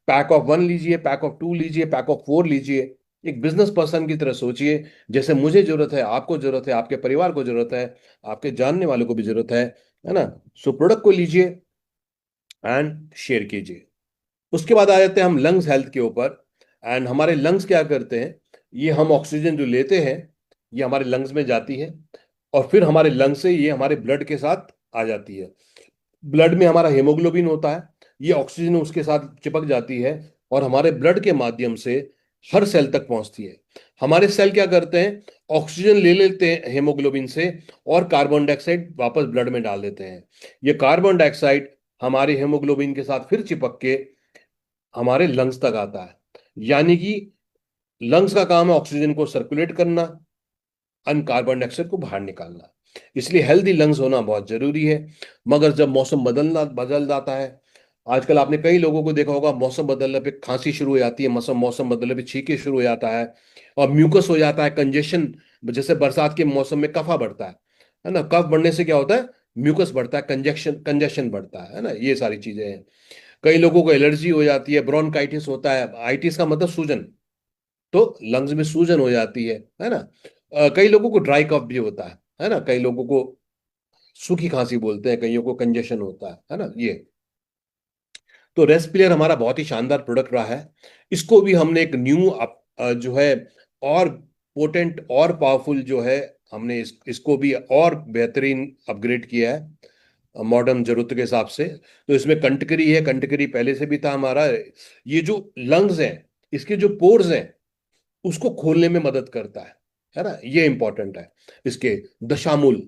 पैक ऑफ 1 लीजिए, पैक ऑफ 2 लीजिए, पैक ऑफ 4 लीजिए। एक बिजनेस पर्सन की तरह सोचिए, जैसे मुझे जरूरत है आपको जरूरत है, आपके परिवार को जरूरत है, आपके जानने वालों को भी जरूरत है ना। सो प्रोडक्ट को लीजिए एंड शेयर कीजिए। उसके बाद आ जाते हैं हम लंग्स हेल्थ के ऊपर। एंड हमारे लंग्स क्या करते हैं, ये हम ऑक्सीजन जो लेते हैं ये हमारे लंग्स में जाती है, और फिर हमारे लंग्स से ये हमारे ब्लड के साथ आ जाती है। ब्लड में हमारा हेमोग्लोबिन होता है, ये ऑक्सीजन उसके साथ चिपक जाती है और हमारे ब्लड के माध्यम से हर सेल तक पहुंचती है। हमारे सेल क्या करते हैं, ऑक्सीजन ले लेते हैं हेमोग्लोबिन से और कार्बन डाइऑक्साइड वापस ब्लड में डाल देते हैं। ये कार्बन डाइऑक्साइड हमारे हेमोग्लोबिन के साथ फिर चिपक के हमारे लंग्स तक आता है। यानी कि लंग्स का काम है ऑक्सीजन को सर्कुलेट करना, अन कार्बन डाइऑक्साइड को बाहर निकालना। इसलिए हेल्दी लंग्स होना बहुत जरूरी है। मगर जब मौसम बदल जाता है, आजकल आपने कई लोगों को देखा होगा, मौसम बदलने पे खांसी शुरू हो जाती है, मौसम मौसम बदलने पे छींके शुरू हो जाता है, और म्यूकस हो जाता है, कंजेशन। जैसे बरसात के मौसम में कफा बढ़ता है ना। कफ बढ़ने से क्या होता है, म्यूकस बढ़ता है, कंजेक्शन कंजेशन बढ़ता है ना। ये सारी चीजें हैं। कई लोगों को एलर्जी हो जाती है, ब्रोंकाइटिस होता है। आइटिस का मतलब सूजन, तो लंग्स में सूजन हो जाती है ना। कई लोगों को ड्राई कफ भी होता है ना। कई लोगों को सूखी खांसी बोलते हैं, कईयों को कंजेशन होता है ना ये। तो रेस्पिलर हमारा बहुत ही शानदार प्रोडक्ट रहा है। इसको भी हमने एक न्यू जो है और पोटेंट और पावरफुल जो है, हमने इसको भी और बेहतरीन अपग्रेड किया है मॉडर्न जरूरत के हिसाब से। तो इसमें कंटकरी है, कंटकरी पहले से भी था हमारा। ये जो लंग्स हैं, इसके जो पोर्स हैं उसको खोलने में मदद करता है ना। ये इंपॉर्टेंट है। इसके दशामूल,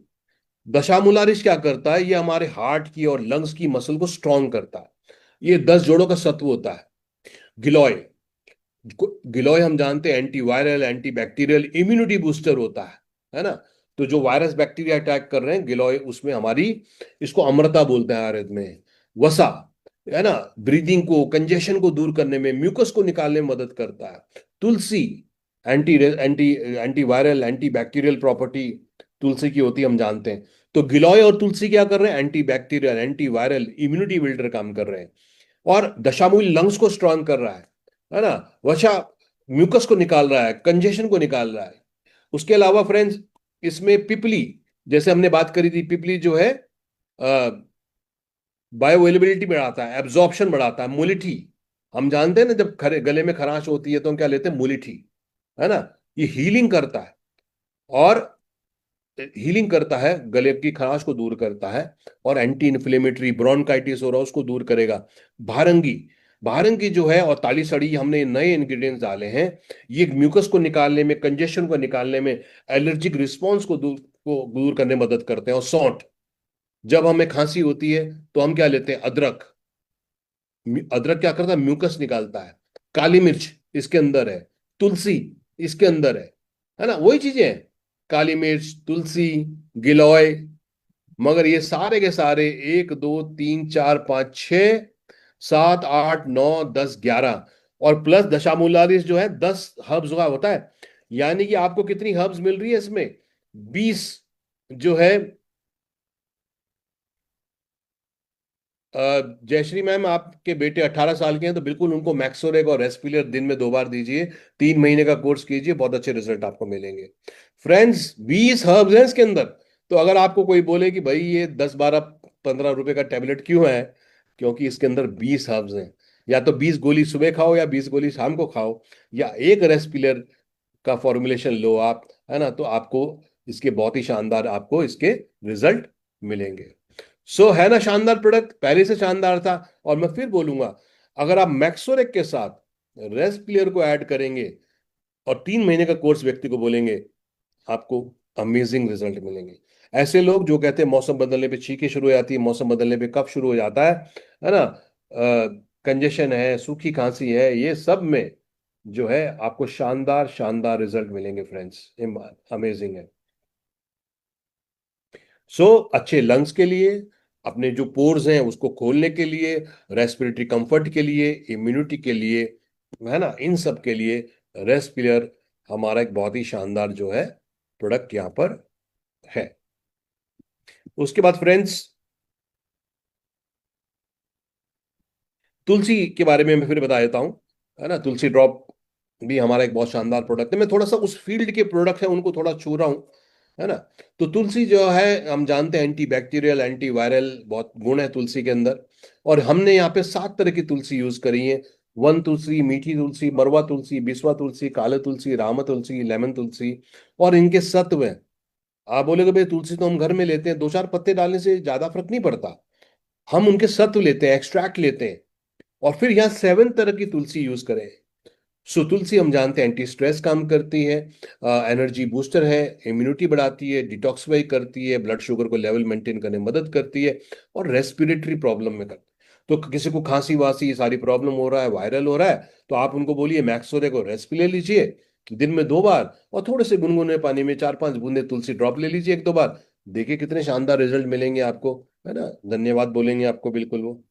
दशामूलारिस क्या करता है, ये हमारे हार्ट की और लंग्स की मसल को स्ट्रांग करता है। ये 10 जोड़ों का सत्व होता है। गिलोय, गिलोय हम जानते हैं anti viral, anti bacterial, immunity booster होता है ना। तो जो वायरस बैक्टीरिया अटैक कर रहे हैं, गिलोय उसमें हमारी, इसको अमृता बोलते हैं आयुर्वेद में। वसा है ना, ब्रीदिंग को, कंजेशन को दूर करने में, म्यूकस को निकालने में मदद करता है। तुलसी, anti anti anti viral, anti bacterial property तुलसी की होती है, हम जानते हैं। तो गिलोय और तुलसी क्या कर रहे हैं, anti bacterial, anti viral, immunity builder काम कर रहे हैं। और दशामूल लंग्स को स्ट्रांग कर रहा है ना। वशा म्यूकस को निकाल रहा है, कंजेशन को निकाल रहा है। उसके अलावा फ्रेंड्स, इसमें पिपली, जैसे हमने बात करी थी, पिपली जो है बायो अवेलेबिलिटी बढ़ाता है, एब्जॉर्प्शन बढ़ाता है। मुलिठी, हम जानते हैं ना, जब गले में खराश होती है तो हम क्या लेते हैं, मुलिठी, है ना। ये हीलिंग करता है, और हीलिंग करता है, गले की खराश को दूर करता है, और एंटी इन्फ्लेमेटरी, ब्रोंकाइटिस हो रहा है उसको दूर करेगा। भारंगी, भारंगी जो है और ताली सड़ी, हमने नए इंग्रेडिएंट्स डाले हैं। ये म्यूकस को निकालने में, कंजेशन को निकालने में, एलर्जिक रिस्पॉन्स को दूर करने में मदद करते हैं। और सौंठ, जब हमें खांसी होती है तो हम क्या लेते हैं, अदरक। अदरक क्या करता है, म्यूकस निकालता है। काली मिर्च इसके अंदर है, तुलसी इसके अंदर है। है ना, वही चीजें हैं, काली मिर्च, तुलसी, गिलोय। मगर ये सारे के सारे 1 2 3 4 5 6 7 8 9 10 11, और प्लस दशामूलादीस जो है 10 हर्ब्स का होता है। यानी कि आपको कितनी हर्ब्स मिल रही है इसमें? 20 जो है। जयश्री मैम, आपके बेटे 18 साल के हैं, तो बिल्कुल उनको मैक्सोरेग और रेस्पिलर दिन में 2 बार दीजिए। 3 महीने का कोर्स कीजिए, बहुत अच्छे रिजल्ट आपको मिलेंगे। फ्रेंड्स, 20 हर्ब्स हैं इसके अंदर। तो अगर आपको कोई बोले कि भाई ये 10 12 15 रुपए का टेबलेट क्यों है, क्योंकि इसके अंदर 20 हर्ब्स हैं। या तो 20 गोली सुबह खाओ या 20 गोली शाम को खाओ, या एक रेस्पिलर का फॉर्मुलेशन लो आप, है ना, तो आपको इसके बहुत ही शानदार आपको इसके रिजल्ट मिलेंगे। है ना शानदार प्रोडक्ट, पहले से शानदार था। और मैं फिर बोलूंगा, अगर आप मैक्सोरेक के साथ रेस्पिलर को ऐड करेंगे और 3 महीने का कोर्स व्यक्ति को बोलेंगे, आपको अमेजिंग रिजल्ट मिलेंगे। ऐसे लोग जो कहते हैं मौसम बदलने पे छींकें शुरू हो जाती है, मौसम बदलने पे कफ शुरू हो जाता है ना, कंजेशन है, सूखी खांसी है, ये सब में जो है आपको शानदार शानदार रिजल्ट मिलेंगे फ्रेंड्स। अमेजिंग है। अच्छे लंग्स के लिए, अपने जो पोर्स हैं उसको खोलने के लिए, रेस्पिरेटरी कंफर्ट के लिए, इम्यूनिटी के लिए, है ना, इन सब के लिए रेस्पिलर हमारा एक बहुत ही शानदार जो है प्रोडक्ट यहाँ पर है। उसके बाद फ्रेंड्स, तुलसी के बारे में मैं फिर बता देता हूँ, है ना। तुलसी ड्रॉप भी हमारा एक बहुत शानदार प्रोडक्ट है। मैं थोड़ा सा उस फील्ड के प्रोडक्ट है उनको थोड़ा छू रहा हूँ, है ना। तो तुलसी जो है, हम जानते हैं एंटी बैक्टीरियल, एंटी वायरल बहुत गुण है तुलसी के अंदर। और हमने यहाँ पे 7 तरह की तुलसी यूज करी है। वन तुलसी, मीठी तुलसी, मरवा तुलसी, बिस्वा तुलसी, काले तुलसी, राम तुलसी, लेमन तुलसी। और इनके सत्व हैं। आप बोलेगे भाई तुलसी तो हम घर में लेते हैं, 2 4 पत्ते डालने से ज्यादा फर्क नहीं पड़ता। हम उनके सत्व लेते हैं, एक्सट्रैक्ट लेते हैं, और फिर यहाँ 7 तरह की तुलसी यूज करें। तुलसी हम जानते हैं एंटी स्ट्रेस काम करती है, एनर्जी बूस्टर है, इम्यूनिटी बढ़ाती है, डिटॉक्सिफाई करती है, ब्लड शुगर को लेवल मेंटेन करने में मदद करती है, और रेस्पिरेटरी प्रॉब्लम में करती है। तो किसी को खांसी वासी ये सारी प्रॉब्लम हो रहा है, वायरल हो रहा है, तो आप उनको बोलिए मैक्सोरे को रेस्पी ले लीजिए दिन में 2 बार, और थोड़े से गुनगुने पानी में 4 5 बूंदे तुलसी ड्रॉप ले लीजिए 1 2 बार। देखिए कितने शानदार रिजल्ट मिलेंगे आपको, है ना। धन्यवाद बोलेंगे आपको बिल्कुल वो।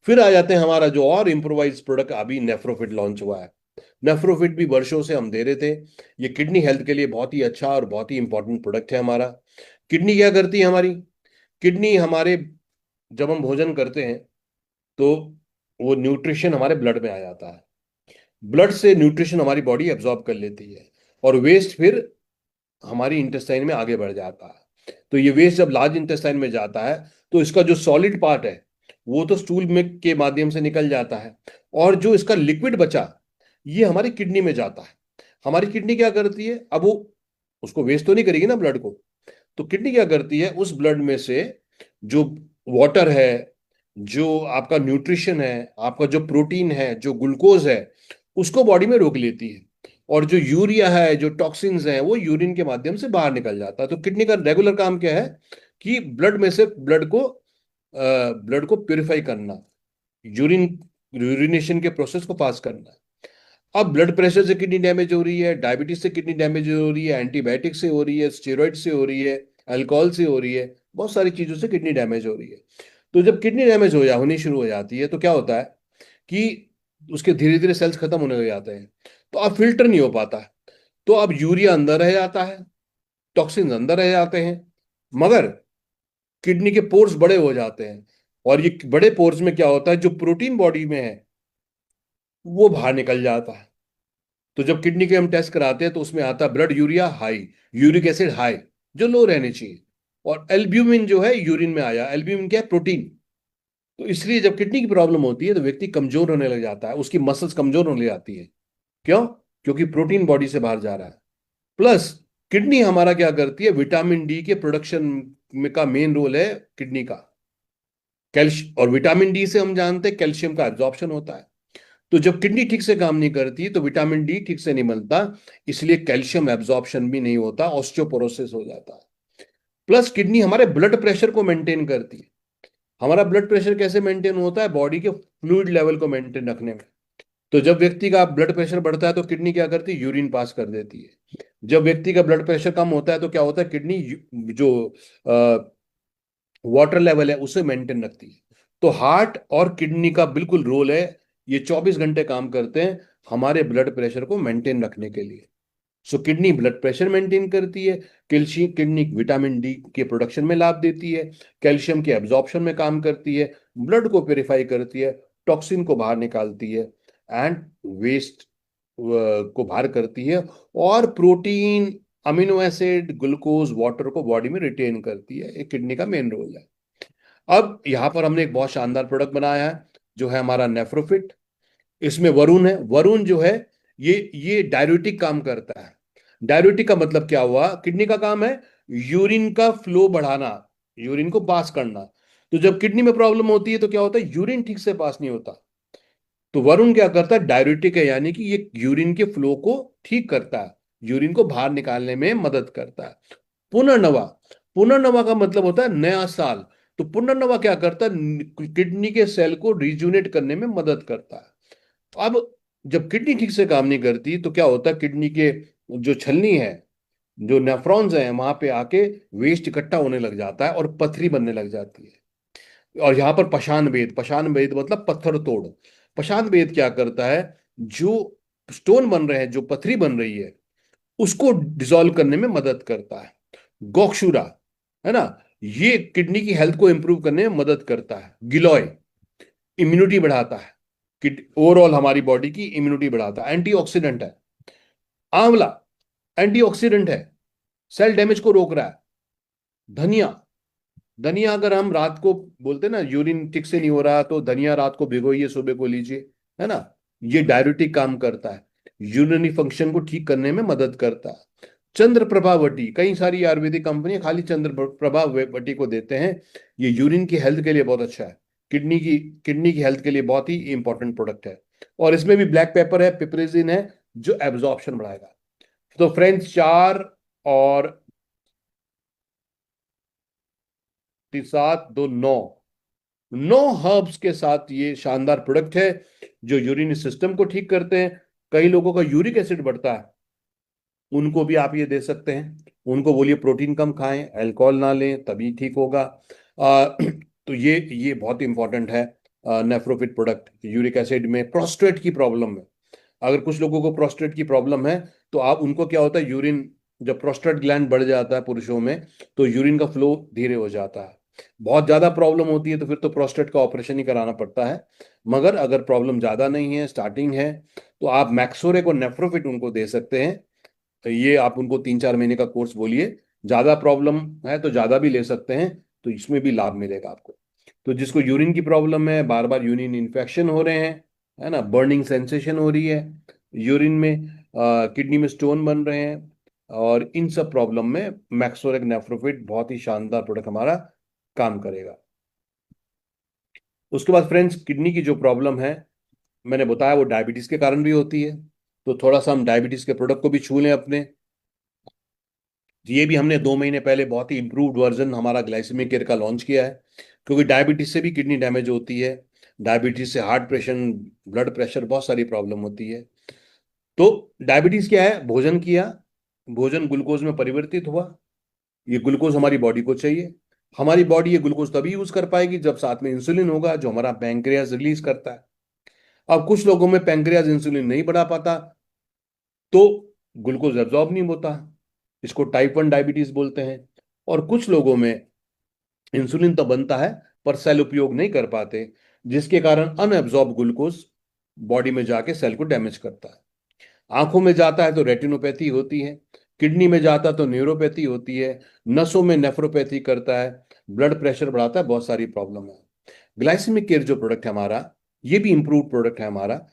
फिर आ जाते हैं हमारा जो और इम्प्रोवाइज प्रोडक्ट, अभी नेफ्रोफिट लॉन्च हुआ है। नेफ्रोफिट भी वर्षों से हम दे रहे थे। ये किडनी हेल्थ के लिए बहुत ही अच्छा और बहुत ही इंपॉर्टेंट प्रोडक्ट है हमारा। किडनी क्या करती है हमारी? किडनी हमारे, जब हम भोजन करते हैं तो वो न्यूट्रिशन हमारे ब्लड में आ जाता है। ब्लड से न्यूट्रिशन हमारी बॉडी एब्जॉर्ब कर लेती है, और वेस्ट फिर हमारी इंटेस्टाइन में आगे बढ़ जाता है। तो ये वेस्ट जब लार्ज इंटेस्टाइन में जाता है, तो इसका जो सॉलिड पार्ट है वो तो स्टूल में के माध्यम से निकल जाता है, और जो इसका लिक्विड बचा ये हमारी किडनी में जाता है। हमारी किडनी क्या करती है, अब वो उसको वेस्ट तो नहीं करेगी ना ब्लड को। तो किडनी क्या करती है, उस ब्लड में से जो वाटर है, जो आपका न्यूट्रिशन है, आपका जो प्रोटीन है, जो ग्लूकोज है, उसको बॉडी में रोक लेती है। और जो यूरिया है, जो टॉक्सिन्स हैं, वो यूरिन के माध्यम से बाहर निकल जाता है। तो किडनी का रेगुलर काम क्या है कि ब्लड में से ब्लड को प्योरीफाई करना, यूरिन यूरिनेशन के प्रोसेस को पास करना। अब ब्लड प्रेशर से किडनी डैमेज हो रही है, डायबिटीज से किडनी डैमेज हो रही है, एंटीबायोटिक से हो रही है, स्टेरॉइड से हो रही है, अल्कोहल से हो रही है, बहुत सारी चीजों से किडनी डैमेज हो रही है। तो जब किडनी डैमेज होनी शुरू हो जाती है, तो क्या होता है कि उसके धीरे धीरे सेल्स खत्म होने लग जाते हैं, तो अब फिल्टर नहीं हो पाता है। तो अब यूरिया अंदर रह जाता है, टॉक्सिन अंदर रह जाते हैं, मगर किडनी के पोर्स बड़े हो जाते हैं। और ये बड़े पोर्स में क्या होता है, जो प्रोटीन बॉडी में है वो बाहर निकल जाता है। तो जब किडनी के हम टेस्ट कराते हैं तो उसमें आता है blood urea high, uric acid high, जो लो रहने चाहिए। और एल्ब्यूमिन जो है यूरिन में आया, एल्ब्यूमिन क्या है, प्रोटीन। तो इसलिए जब किडनी की प्रॉब्लम होती है तो व्यक्ति कमजोर होने लग जाता है, उसकी मसल्स कमजोर होने लग जाती है। क्यों? क्योंकि प्रोटीन बॉडी से बाहर जा रहा है। प्लस किडनी हमारा क्या करती है, विटामिन डी के प्रोडक्शन में का मेन रोल है किडनी का। कैल्शियम, और विटामिन डी से हम जानते हैं कैल्शियम का एब्जॉर्प्शन होता है। तो जब किडनी ठीक से काम नहीं करती तो विटामिन डी ठीक से नहीं मिलता, इसलिए कैल्शियम एब्जॉर्प्शन भी नहीं होता, ऑस्टियोपोरोसिस हो जाता है। प्लस किडनी हमारे ब्लड प्रेशर को मेंटेन करती है। हमारा ब्लड प्रेशर कैसे मेंटेन होता है? बॉडी के फ्लूइड लेवल को मेंटेन रखने में। तो जब व्यक्ति का ब्लड प्रेशर बढ़ता है तो किडनी क्या करती है, यूरिन पास कर देती है। जब व्यक्ति का ब्लड प्रेशर कम होता है तो क्या होता है, किडनी जो वाटर लेवल है उसे मेंटेन रखती है। तो हार्ट और किडनी का बिल्कुल रोल है, ये 24 घंटे काम करते हैं हमारे ब्लड प्रेशर को मेंटेन रखने के लिए। सो किडनी ब्लड प्रेशर मेंटेन करती है, कैल्शियम किडनी विटामिन डी के प्रोडक्शन में लाभ देती है, कैल्शियम के एब्जॉर्प्शन में काम करती है, ब्लड को प्योरीफाई करती है, टॉक्सिन को बाहर निकालती है, एंड वेस्ट को बाहर करती है, और protein, amino acid, glucose, water को बॉडी में रिटेन करती है। एक किडनी का मेन रोल है। अब यहाँ पर हमने एक बहुत शानदार प्रोडक्ट बनाया है जो है हमारा नेफ्रोफिट। इसमें वरुण है। वरुण जो है ये डाययूरेटिक काम करता है। डाययूरेटिक का मतलब क्या हुआ, किडनी का काम है यूरिन का फ्लो बढ़ाना, यूरिन को पास करना। तो जब किडनी में प्रॉब्लम होती है तो क्या होता है, यूरिन ठीक से पास नहीं होता। तो वरुण क्या करता है, डाययूरेटिक है, यानी कि ये यूरिन के फ्लो को ठीक करता है, यूरिन को बाहर निकालने में मदद करता है। पुनर्नवा, पुनर्नवा का मतलब होता है नया साल। तो पुनर्नवा क्या करता है, किडनी के सेल को रिजुनेट करने में मदद करता है। अब जब किडनी ठीक से काम नहीं करती तो क्या होता है, किडनी के जो छलनी है, जो नेफ्रॉन्स हैं, वहां पे आके वेस्ट इकट्ठा होने लग जाता है और पथरी बनने लग जाती है। और यहाँ पर पाषाण भेद, पाषाण भेद मतलब पत्थर तोड़। पाषाण भेद क्या करता है, जो स्टोन बन रहे हैं, जो पथरी बन रही है, उसको डिसॉल्व करने में मदद करता है। गोक्षुरा, है ना, ये किडनी की हेल्थ को इंप्रूव करने में मदद करता है। गिलोय, इम्यूनिटी बढ़ाता है, ओवरऑल हमारी बॉडी की इम्यूनिटी बढ़ाता है, एंटीऑक्सीडेंट है। आंवला एंटीऑक्सीडेंट है, सेल डैमेज को रोक रहा है। धनिया, धनिया अगर हम रात को बोलते हैं ना यूरिन ठीक से नहीं हो रहा तो धनिया रात को भिगोइए, सुबह को लीजिए, है ना, ये डाययूरेटिक काम करता है, यूरिनरी फंक्शन को ठीक करने में मदद करता है। चंद्र प्रभा वटी, कई सारी आयुर्वेदिक कंपनियां खाली चंद्र प्रभा वटी को देते हैं। ये यूरिन की हेल्थ के लिए बहुत अच्छा है, किडनी की हेल्थ के लिए बहुत ही इंपॉर्टेंट प्रोडक्ट है। और इसमें भी ब्लैक पेपर है, पिपरेजिन है, जो एब्जॉर्प्शन बढ़ाएगा। तो फ्रेंड्स, 4 और 7, 2, 9, 9 हर्ब्स के साथ ये शानदार प्रोडक्ट है जो यूरिन सिस्टम को ठीक करते हैं। कई लोगों का यूरिक एसिड बढ़ता है, उनको भी आप ये दे सकते हैं। उनको बोलिए प्रोटीन कम खाएं, अल्कोहल ना लें, तभी ठीक होगा। तो ये बहुत इंपॉर्टेंट है। नेफ्रोफिट प्रोडक्ट यूरिक एसिड में, प्रोस्टेट की प्रॉब्लम में, अगर कुछ लोगों को प्रोस्टेट की प्रॉब्लम है तो आप उनको, क्या होता है, यूरिन, जब प्रोस्टेट ग्लैंड बढ़ जाता है पुरुषों में तो यूरिन का फ्लो धीरे हो जाता है। बहुत ज्यादा प्रॉब्लम होती है तो फिर तो प्रोस्टेट का ऑपरेशन ही कराना पड़ता है। मगर अगर प्रॉब्लम ज्यादा नहीं है, स्टार्टिंग है, तो आप मैक्सोरेक और नेफ्रोफिट उनको दे सकते हैं। तो ये आप उनको 3-4 महीने का कोर्स बोलिए। ज्यादा प्रॉब्लम है तो ज्यादा भी ले सकते हैं, तो इसमें भी लाभ मिलेगा आपको। तो जिसको यूरिन की प्रॉब्लम है, बार बार यूरिन इन्फेक्शन हो रहे हैं, है ना, बर्निंग सेंसेशन हो रही है यूरिन में, किडनी में स्टोन बन रहे हैं, और इन सब प्रॉब्लम में मैक्सोरेक नेफ्रोफिट बहुत ही शानदार प्रोडक्ट हमारा काम करेगा। उसके बाद फ्रेंड्स, किडनी की जो प्रॉब्लम है, मैंने बताया वो डायबिटीज के कारण भी होती है। तो थोड़ा सा हम डायबिटीज के प्रोडक्ट को भी छू लें अपने। ये भी हमने 2 महीने पहले बहुत ही इंप्रूव्ड वर्जन हमारा ग्लाइसेमिक केयर का लॉन्च किया है, क्योंकि डायबिटीज से भी किडनी डैमेज होती है। डायबिटीज से हार्ट प्रेशर, ब्लड प्रेशर, बहुत सारी प्रॉब्लम होती है। तो डायबिटीज क्या है, भोजन किया, भोजन ग्लूकोज में परिवर्तित हुआ, ये ग्लूकोज हमारी बॉडी को चाहिए। हमारी बॉडी ये ग्लूकोज तभी यूज कर पाएगी जब साथ में इंसुलिन होगा जो हमारा पैंक्रियाज रिलीज करता है। अब कुछ लोगों में पैंक्रियाज इंसुलिन नहीं बढ़ा पाता तो ग्लूकोज एब्जॉर्ब नहीं होता, इसको टाइप 1 डायबिटीज बोलते हैं। और कुछ लोगों में इंसुलिन तो बनता है पर सेल उपयोग नहीं कर पाते, जिसके कारण अनएब्जॉर्ब ग्लूकोज बॉडी में जाके सेल को डैमेज करता है। आंखों में जाता है तो रेटिनोपैथी होती है, किडनी में जाता है तो न्यूरोपैथी होती है, नसों में नेफ्रोपैथी करता है, ब्लड प्रेशर बढ़ाता है, बहुत सारी प्रॉब्लम है। ग्लाइसेमिक केयर जो प्रोडक्ट है हमारा, ये भी इंप्रूव प्रोडक्ट है हमारा।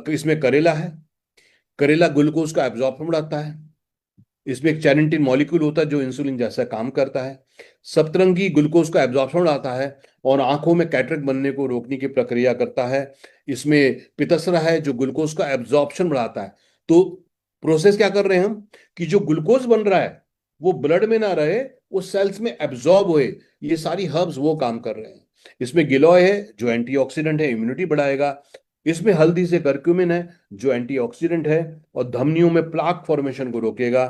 इसमें करेला है, करेला ग्लूकोज का एब्जॉर्प्शन बढ़ाता है। इसमें एक चैरेंटिन मॉलिक्यूल होता है जो इंसुलिन जैसा काम करता है। सप्तरंगी ग्लूकोज का एब्जॉर्प्शन बढ़ाता है और आंखों में कैटरेक्ट बनने को रोकने की प्रक्रिया करता है। इसमें पितसरा है जो ग्लूकोज का एब्जॉर्प्शन बढ़ाता है। तो प्रोसेस क्या कर रहे हैं हम, कि जो ग्लूकोज बन रहा है वो ब्लड में ना रहे, वो सेल्स में एब्जॉर्ब होए, ये सारी हर्ब्स वो काम कर रहे हैं। इसमें गिलोय है जो एंटीऑक्सीडेंट है, इम्यूनिटी बढ़ाएगा। इसमें हल्दी से करक्यूमिन है जो एंटीऑक्सीडेंट है और धमनियों में प्लाक फॉर्मेशन को रोकेगा।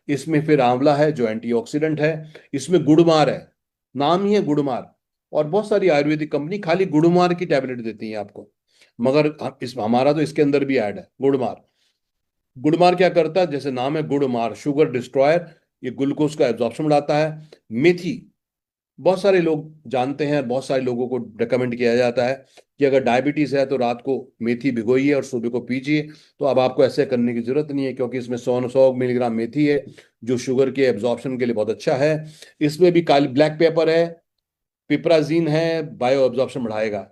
इसमें फिर आंवला है जो एंटीऑक्सीडेंट है। इसमें गुड़मार है, नाम ही है गुड़मार। और बहुत सारी आयुर्वेदिक कंपनी खाली गुड़मार की टैबलेट देती है आपको, मगर इस हमारा तो इसके अंदर भी ऐड है गुड़मार। गुड़मार क्या करता है, जैसे नाम है गुड़मार, शुगर डिस्ट्रॉयर, ये ग्लूकोज का एब्जॉर्प्शन बढ़ाता है। मेथी बहुत सारे लोग जानते हैं, बहुत सारे लोगों को रिकमेंड किया जाता है कि अगर डायबिटीज है तो रात को मेथी भिगोइए और सुबह को पीजिए। तो अब आपको ऐसे करने की जरूरत नहीं है, क्योंकि इसमें 100 मिलीग्राम मेथी है जो शुगर के एब्जॉर्प्शन के लिए बहुत अच्छा है। इसमें भी काली ब्लैक पेपर है, पिपराजीन है, बायो एब्जॉर्प्शन बढ़ाएगा।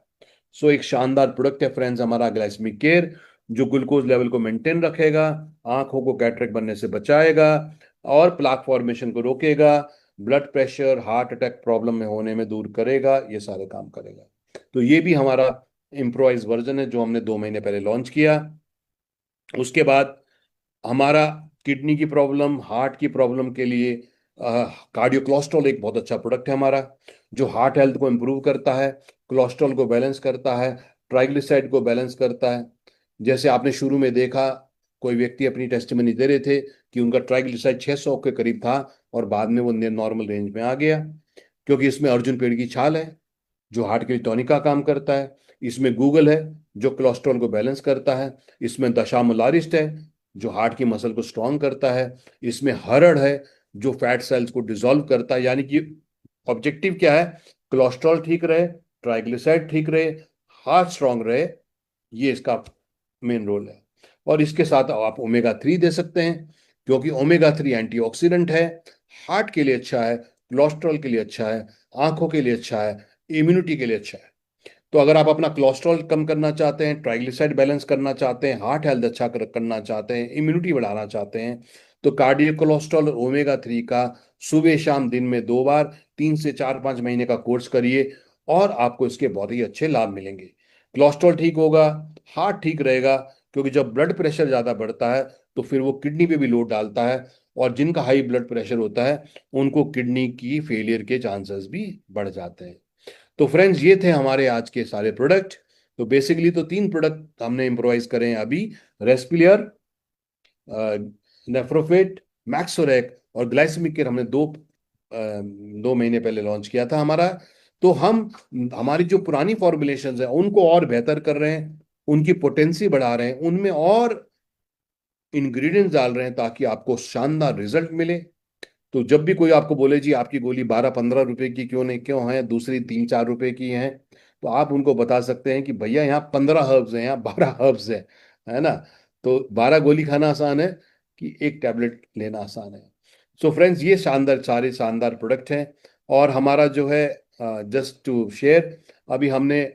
सो एक शानदार प्रोडक्ट है फ्रेंड्स हमारा ग्लाइसेमिक केयर, जो ग्लूकोज लेवल को मेंटेन रखेगा, आंखों को कैटरेक्ट बनने से बचाएगा और प्लाक फॉर्मेशन को रोकेगा, blood pressure heart attack problem में होने में दूर करेगा, ये सारे काम करेगा। तो ये भी हमारा इम्प्रोवाइज वर्जन है जो हमने 2 महीने पहले लॉन्च किया। उसके बाद हमारा किडनी की प्रॉब्लम, हार्ट की प्रॉब्लम के लिए कार्डियो कोलेस्ट्रॉल एक बहुत अच्छा प्रोडक्ट है हमारा, जो हार्ट हेल्थ को इम्प्रूव करता है, कोलेस्ट्रॉल को बैलेंस करता है, ट्राइग्लिसराइड को बैलेंस करता है। जैसे आपने शुरू में देखा, कोई व्यक्ति अपनी टेस्टिमनी दे रहे थे कि उनका ट्राइग्लिसराइड 600 के करीब था और बाद में वो नॉर्मल रेंज में आ गया, क्योंकि इसमें अर्जुन पेड़ की छाल है जो हार्ट के लिए टॉनिक का काम करता है। इसमें गूगल है जो कोलेस्ट्रॉल को बैलेंस करता है। इसमें दशामुलारिस्ट है जो हार्ट की मसल को स्ट्रांग करता है। इसमें हरड़ है जो फैट सेल्स को डिसॉल्व करता है। यानी कि ऑब्जेक्टिव क्या है, कोलेस्ट्रॉल ठीक रहे, ट्राइग्लिसराइड ठीक रहे, हार्ट स्ट्रांग रहे, ये इसका मेन रोल है। और इसके साथ आप ओमेगा 3 दे सकते हैं, क्योंकि ओमेगा 3 एंटीऑक्सीडेंट है, हार्ट के लिए अच्छा है, कोलेस्ट्रॉल के लिए अच्छा है, आंखों के लिए अच्छा है, इम्यूनिटी के लिए अच्छा है। तो अगर आप अपना कोलेस्ट्रॉल कम करना चाहते हैं, ट्राइग्लिसराइड बैलेंस करना चाहते हैं, हार्ट हेल्थ अच्छा करना चाहते हैं, इम्यूनिटी बढ़ाना चाहते हैं, तो कार्डियो कोलेस्ट्रॉल और ओमेगा 3 का सुबह शाम दिन में 2 बार 3 से 4 5 महीने का कोर्स करिए और आपको इसके बहुत ही अच्छे लाभ मिलेंगे। कोलेस्ट्रॉल ठीक होगा, हार्ट ठीक रहेगा, क्योंकि जब ब्लड प्रेशर ज़्यादा बढ़ता है तो फिर वो किडनी पे भी लोड डालता है, और जिनका हाई ब्लड प्रेशर होता है उनको किडनी की फेलियर के चांसेस भी बढ़ जाते हैं। तो फ्रेंड्स ये थे हमारे आज के सारे प्रोडक्ट। तो बेसिकली तो 3 प्रोडक्ट हमने इम्प्रोवाइज करे हैं अभी, रेस्पिलियर, नेफ्रोफिट, मैक्सोरेक और ग्लाइसेमिक केयर हमने 2 महीने पहले लॉन्च किया था हमारा। तो हम हमारी जो पुरानी फॉर्मुलेशंस है उनको और बेहतर कर रहे हैं, उनकी पोटेंसी बढ़ा रहे हैं, उनमें और इंग्रेडिएंट्स डाल रहे हैं ताकि आपको शानदार रिजल्ट मिले। तो जब भी कोई आपको बोले जी आपकी गोली 12 15 रुपए की क्यों नहीं, क्यों है दूसरी 3 4 रुपए की है, तो आप उनको बता सकते हैं कि भैया यहाँ 15 हर्ब्स हैं, यहाँ 12 हर्ब्स है ना। तो 12 गोली खाना आसान है कि एक टैबलेट लेना आसान है। सो फ्रेंड्स ये शानदार सारे शानदार प्रोडक्ट हैं। और हमारा जो है, जस्ट टू शेयर, अभी हमने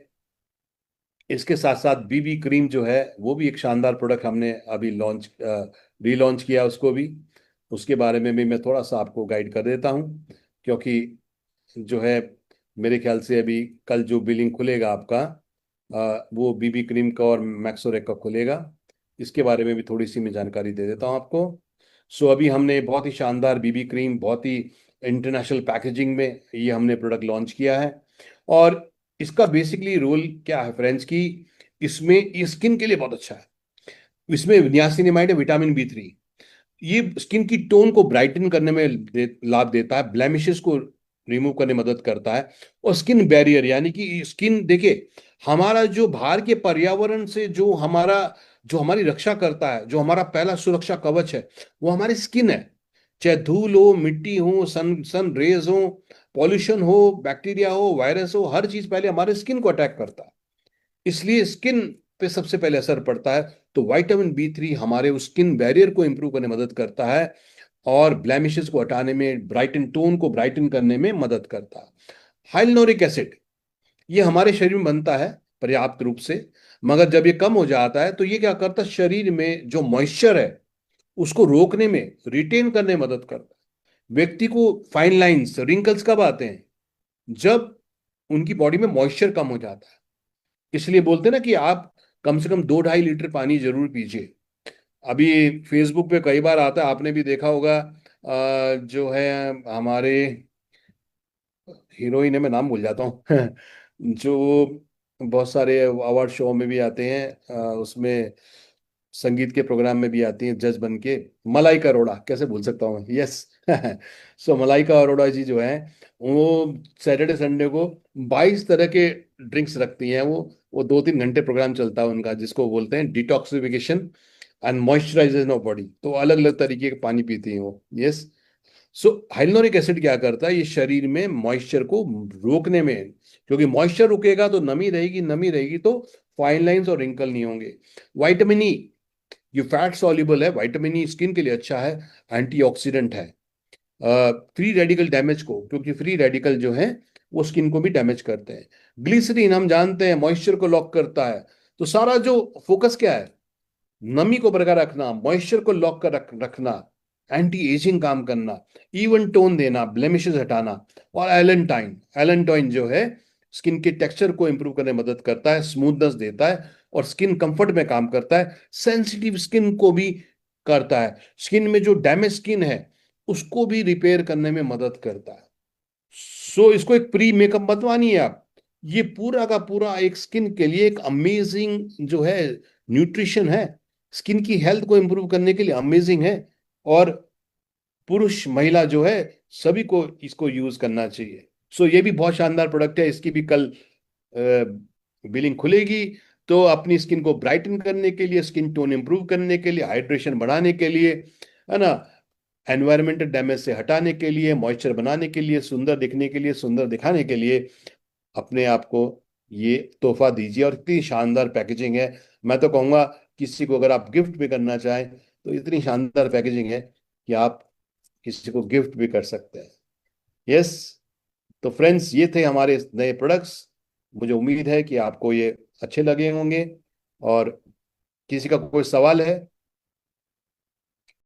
इसके साथ साथ बीबी क्रीम जो है वो भी एक शानदार प्रोडक्ट हमने अभी लॉन्च रीलॉन्च किया उसको भी। उसके बारे में भी मैं थोड़ा सा आपको गाइड कर देता हूँ, क्योंकि जो है मेरे ख्याल से अभी कल जो बिलिंग खुलेगा आपका, वो बीबी क्रीम का और मैक्सोरेक का खुलेगा। इसके बारे में भी थोड़ी सी मैं जानकारी दे देता हूँ आपको। सो अभी हमने बहुत ही शानदार बीबी क्रीम, बहुत ही इंटरनेशनल पैकेजिंग में ये हमने प्रोडक्ट लॉन्च किया है। और इसका बेसिकली रोल क्या है फ्रेंड्स की, इसमें स्किन के लिए बहुत अच्छा है। इसमें नियासिनामाइड है, विटामिन B3, ये स्किन की टोन को ब्राइटन करने में लाभ देता है, ब्लेमिशेस को रिमूव करने में मदद करता है। और स्किन बैरियर यानी कि स्किन, देखिए हमारा जो बाहर के पर्यावरण से जो हमारी रक्षा करता है, जो हमारा पहला सुरक्षा कवच है, वो हमारी स्किन है। चाहे धूल हो, मिट्टी हो, सन रेज हो, पॉल्यूशन हो, बैक्टीरिया हो, वायरस हो, हर चीज पहले हमारे स्किन को अटैक करता है। इसलिए स्किन पे सबसे पहले असर पड़ता है। तो विटामिन B3 हमारे उस स्किन बैरियर को इंप्रूव करने में मदद करता है और ब्लेमिशेस को हटाने में, ब्राइटन टोन को ब्राइटन करने में मदद करता है। हाइलुरोनिक एसिड ये हमारे शरीर में बनता है पर्याप्त रूप से, मगर जब ये कम हो जाता है तो ये क्या करता है, शरीर में जो मॉइस्चर है उसको रोकने में, रिटेन करने में मदद करता है। व्यक्ति को फाइन लाइंस, रिंकल्स कब आते हैं, जब उनकी बॉडी में मॉइस्चर कम हो जाता है। इसलिए बोलते हैं ना कि आप कम से कम 2 ढाई लीटर पानी जरूर पीजिए। अभी फेसबुक पे कई बार आता है, आपने भी देखा होगा, जो है हमारे हीरोइन है, मैं नाम भूल जाता हूँ जो बहुत सारे अवार्ड शो में भी आते हैं, उसमें संगीत के प्रोग्राम में भी आती हैं जज बन के। मलाइका अरोड़ा, कैसे भूल सकता हूँ मैं, यस। सो मलाइका अरोड़ा जी जो है, वो सैटरडे संडे को 22 तरह के ड्रिंक्स रखती हैं। वो 2-3 घंटे प्रोग्राम चलता है उनका, जिसको बोलते हैं detoxification and moisturisation of body. तो अलग अलग तरीके के पानी पीती हैं वो, यस। सो हाइलोरिक एसिड क्या करता है, ये शरीर में मॉइस्चर को रोकने में, क्योंकि मॉइस्चर रुकेगा तो नमी रहेगी, नमी रहेगी तो फाइन लाइंस और रिंकल नहीं होंगे। विटामिन ई, ये फैट सॉल्युबल है, विटामिन ई स्किन के लिए अच्छा है, एंटीऑक्सीडेंट है। फ्री रेडिकल डैमेज को, क्योंकि फ्री रेडिकल जो है वो स्किन को भी डैमेज करते हैं। ग्लिसरीन हम जानते हैं मॉइस्चर को लॉक करता है। तो सारा जो फोकस क्या है, नमी को बरकरार रखना, मॉइस्चर को लॉक कर रखना, एंटी एजिंग काम करना, इवन टोन देना, ब्लेमिशेस हटाना। और एलेंटाइन, एलेंटाइन जो है स्किन के टेक्सचर को इंप्रूव करने में मदद करता है, स्मूथनेस देता है और स्किन कंफर्ट में काम करता है। सेंसिटिव स्किन को भी करता है, स्किन में जो डैमेज स्किन है उसको भी रिपेयर करने में मदद करता है। सो इसको एक प्री मेकअप मत मानिए आप, ये पूरा का पूरा एक स्किन के लिए एक अमेजिंग जो है न्यूट्रिशन है, स्किन की हेल्थ को इंप्रूव करने के लिए अमेजिंग है। और पुरुष महिला जो है सभी को इसको यूज करना चाहिए। सो ये भी बहुत शानदार प्रोडक्ट है, इसकी भी कल बिलिंग खुलेगी। तो अपनी स्किन को ब्राइटन करने के लिए, स्किन टोन इंप्रूव करने के लिए, हाइड्रेशन बढ़ाने के लिए, है ना, एनवायरमेंटल डैमेज से हटाने के लिए, मॉइस्चर बनाने के लिए, सुंदर दिखने के लिए, सुंदर दिखाने के लिए अपने आप को ये तोहफा दीजिए। और इतनी शानदार पैकेजिंग है, मैं तो कहूँगा किसी को अगर आप गिफ्ट भी करना चाहें तो इतनी शानदार पैकेजिंग है कि आप किसी को गिफ्ट भी कर सकते हैं। यस। तो फ्रेंड्स, ये थे हमारे नए प्रोडक्ट्स। मुझे उम्मीद है कि आपको ये अच्छे लगे होंगे। और किसी का कोई सवाल है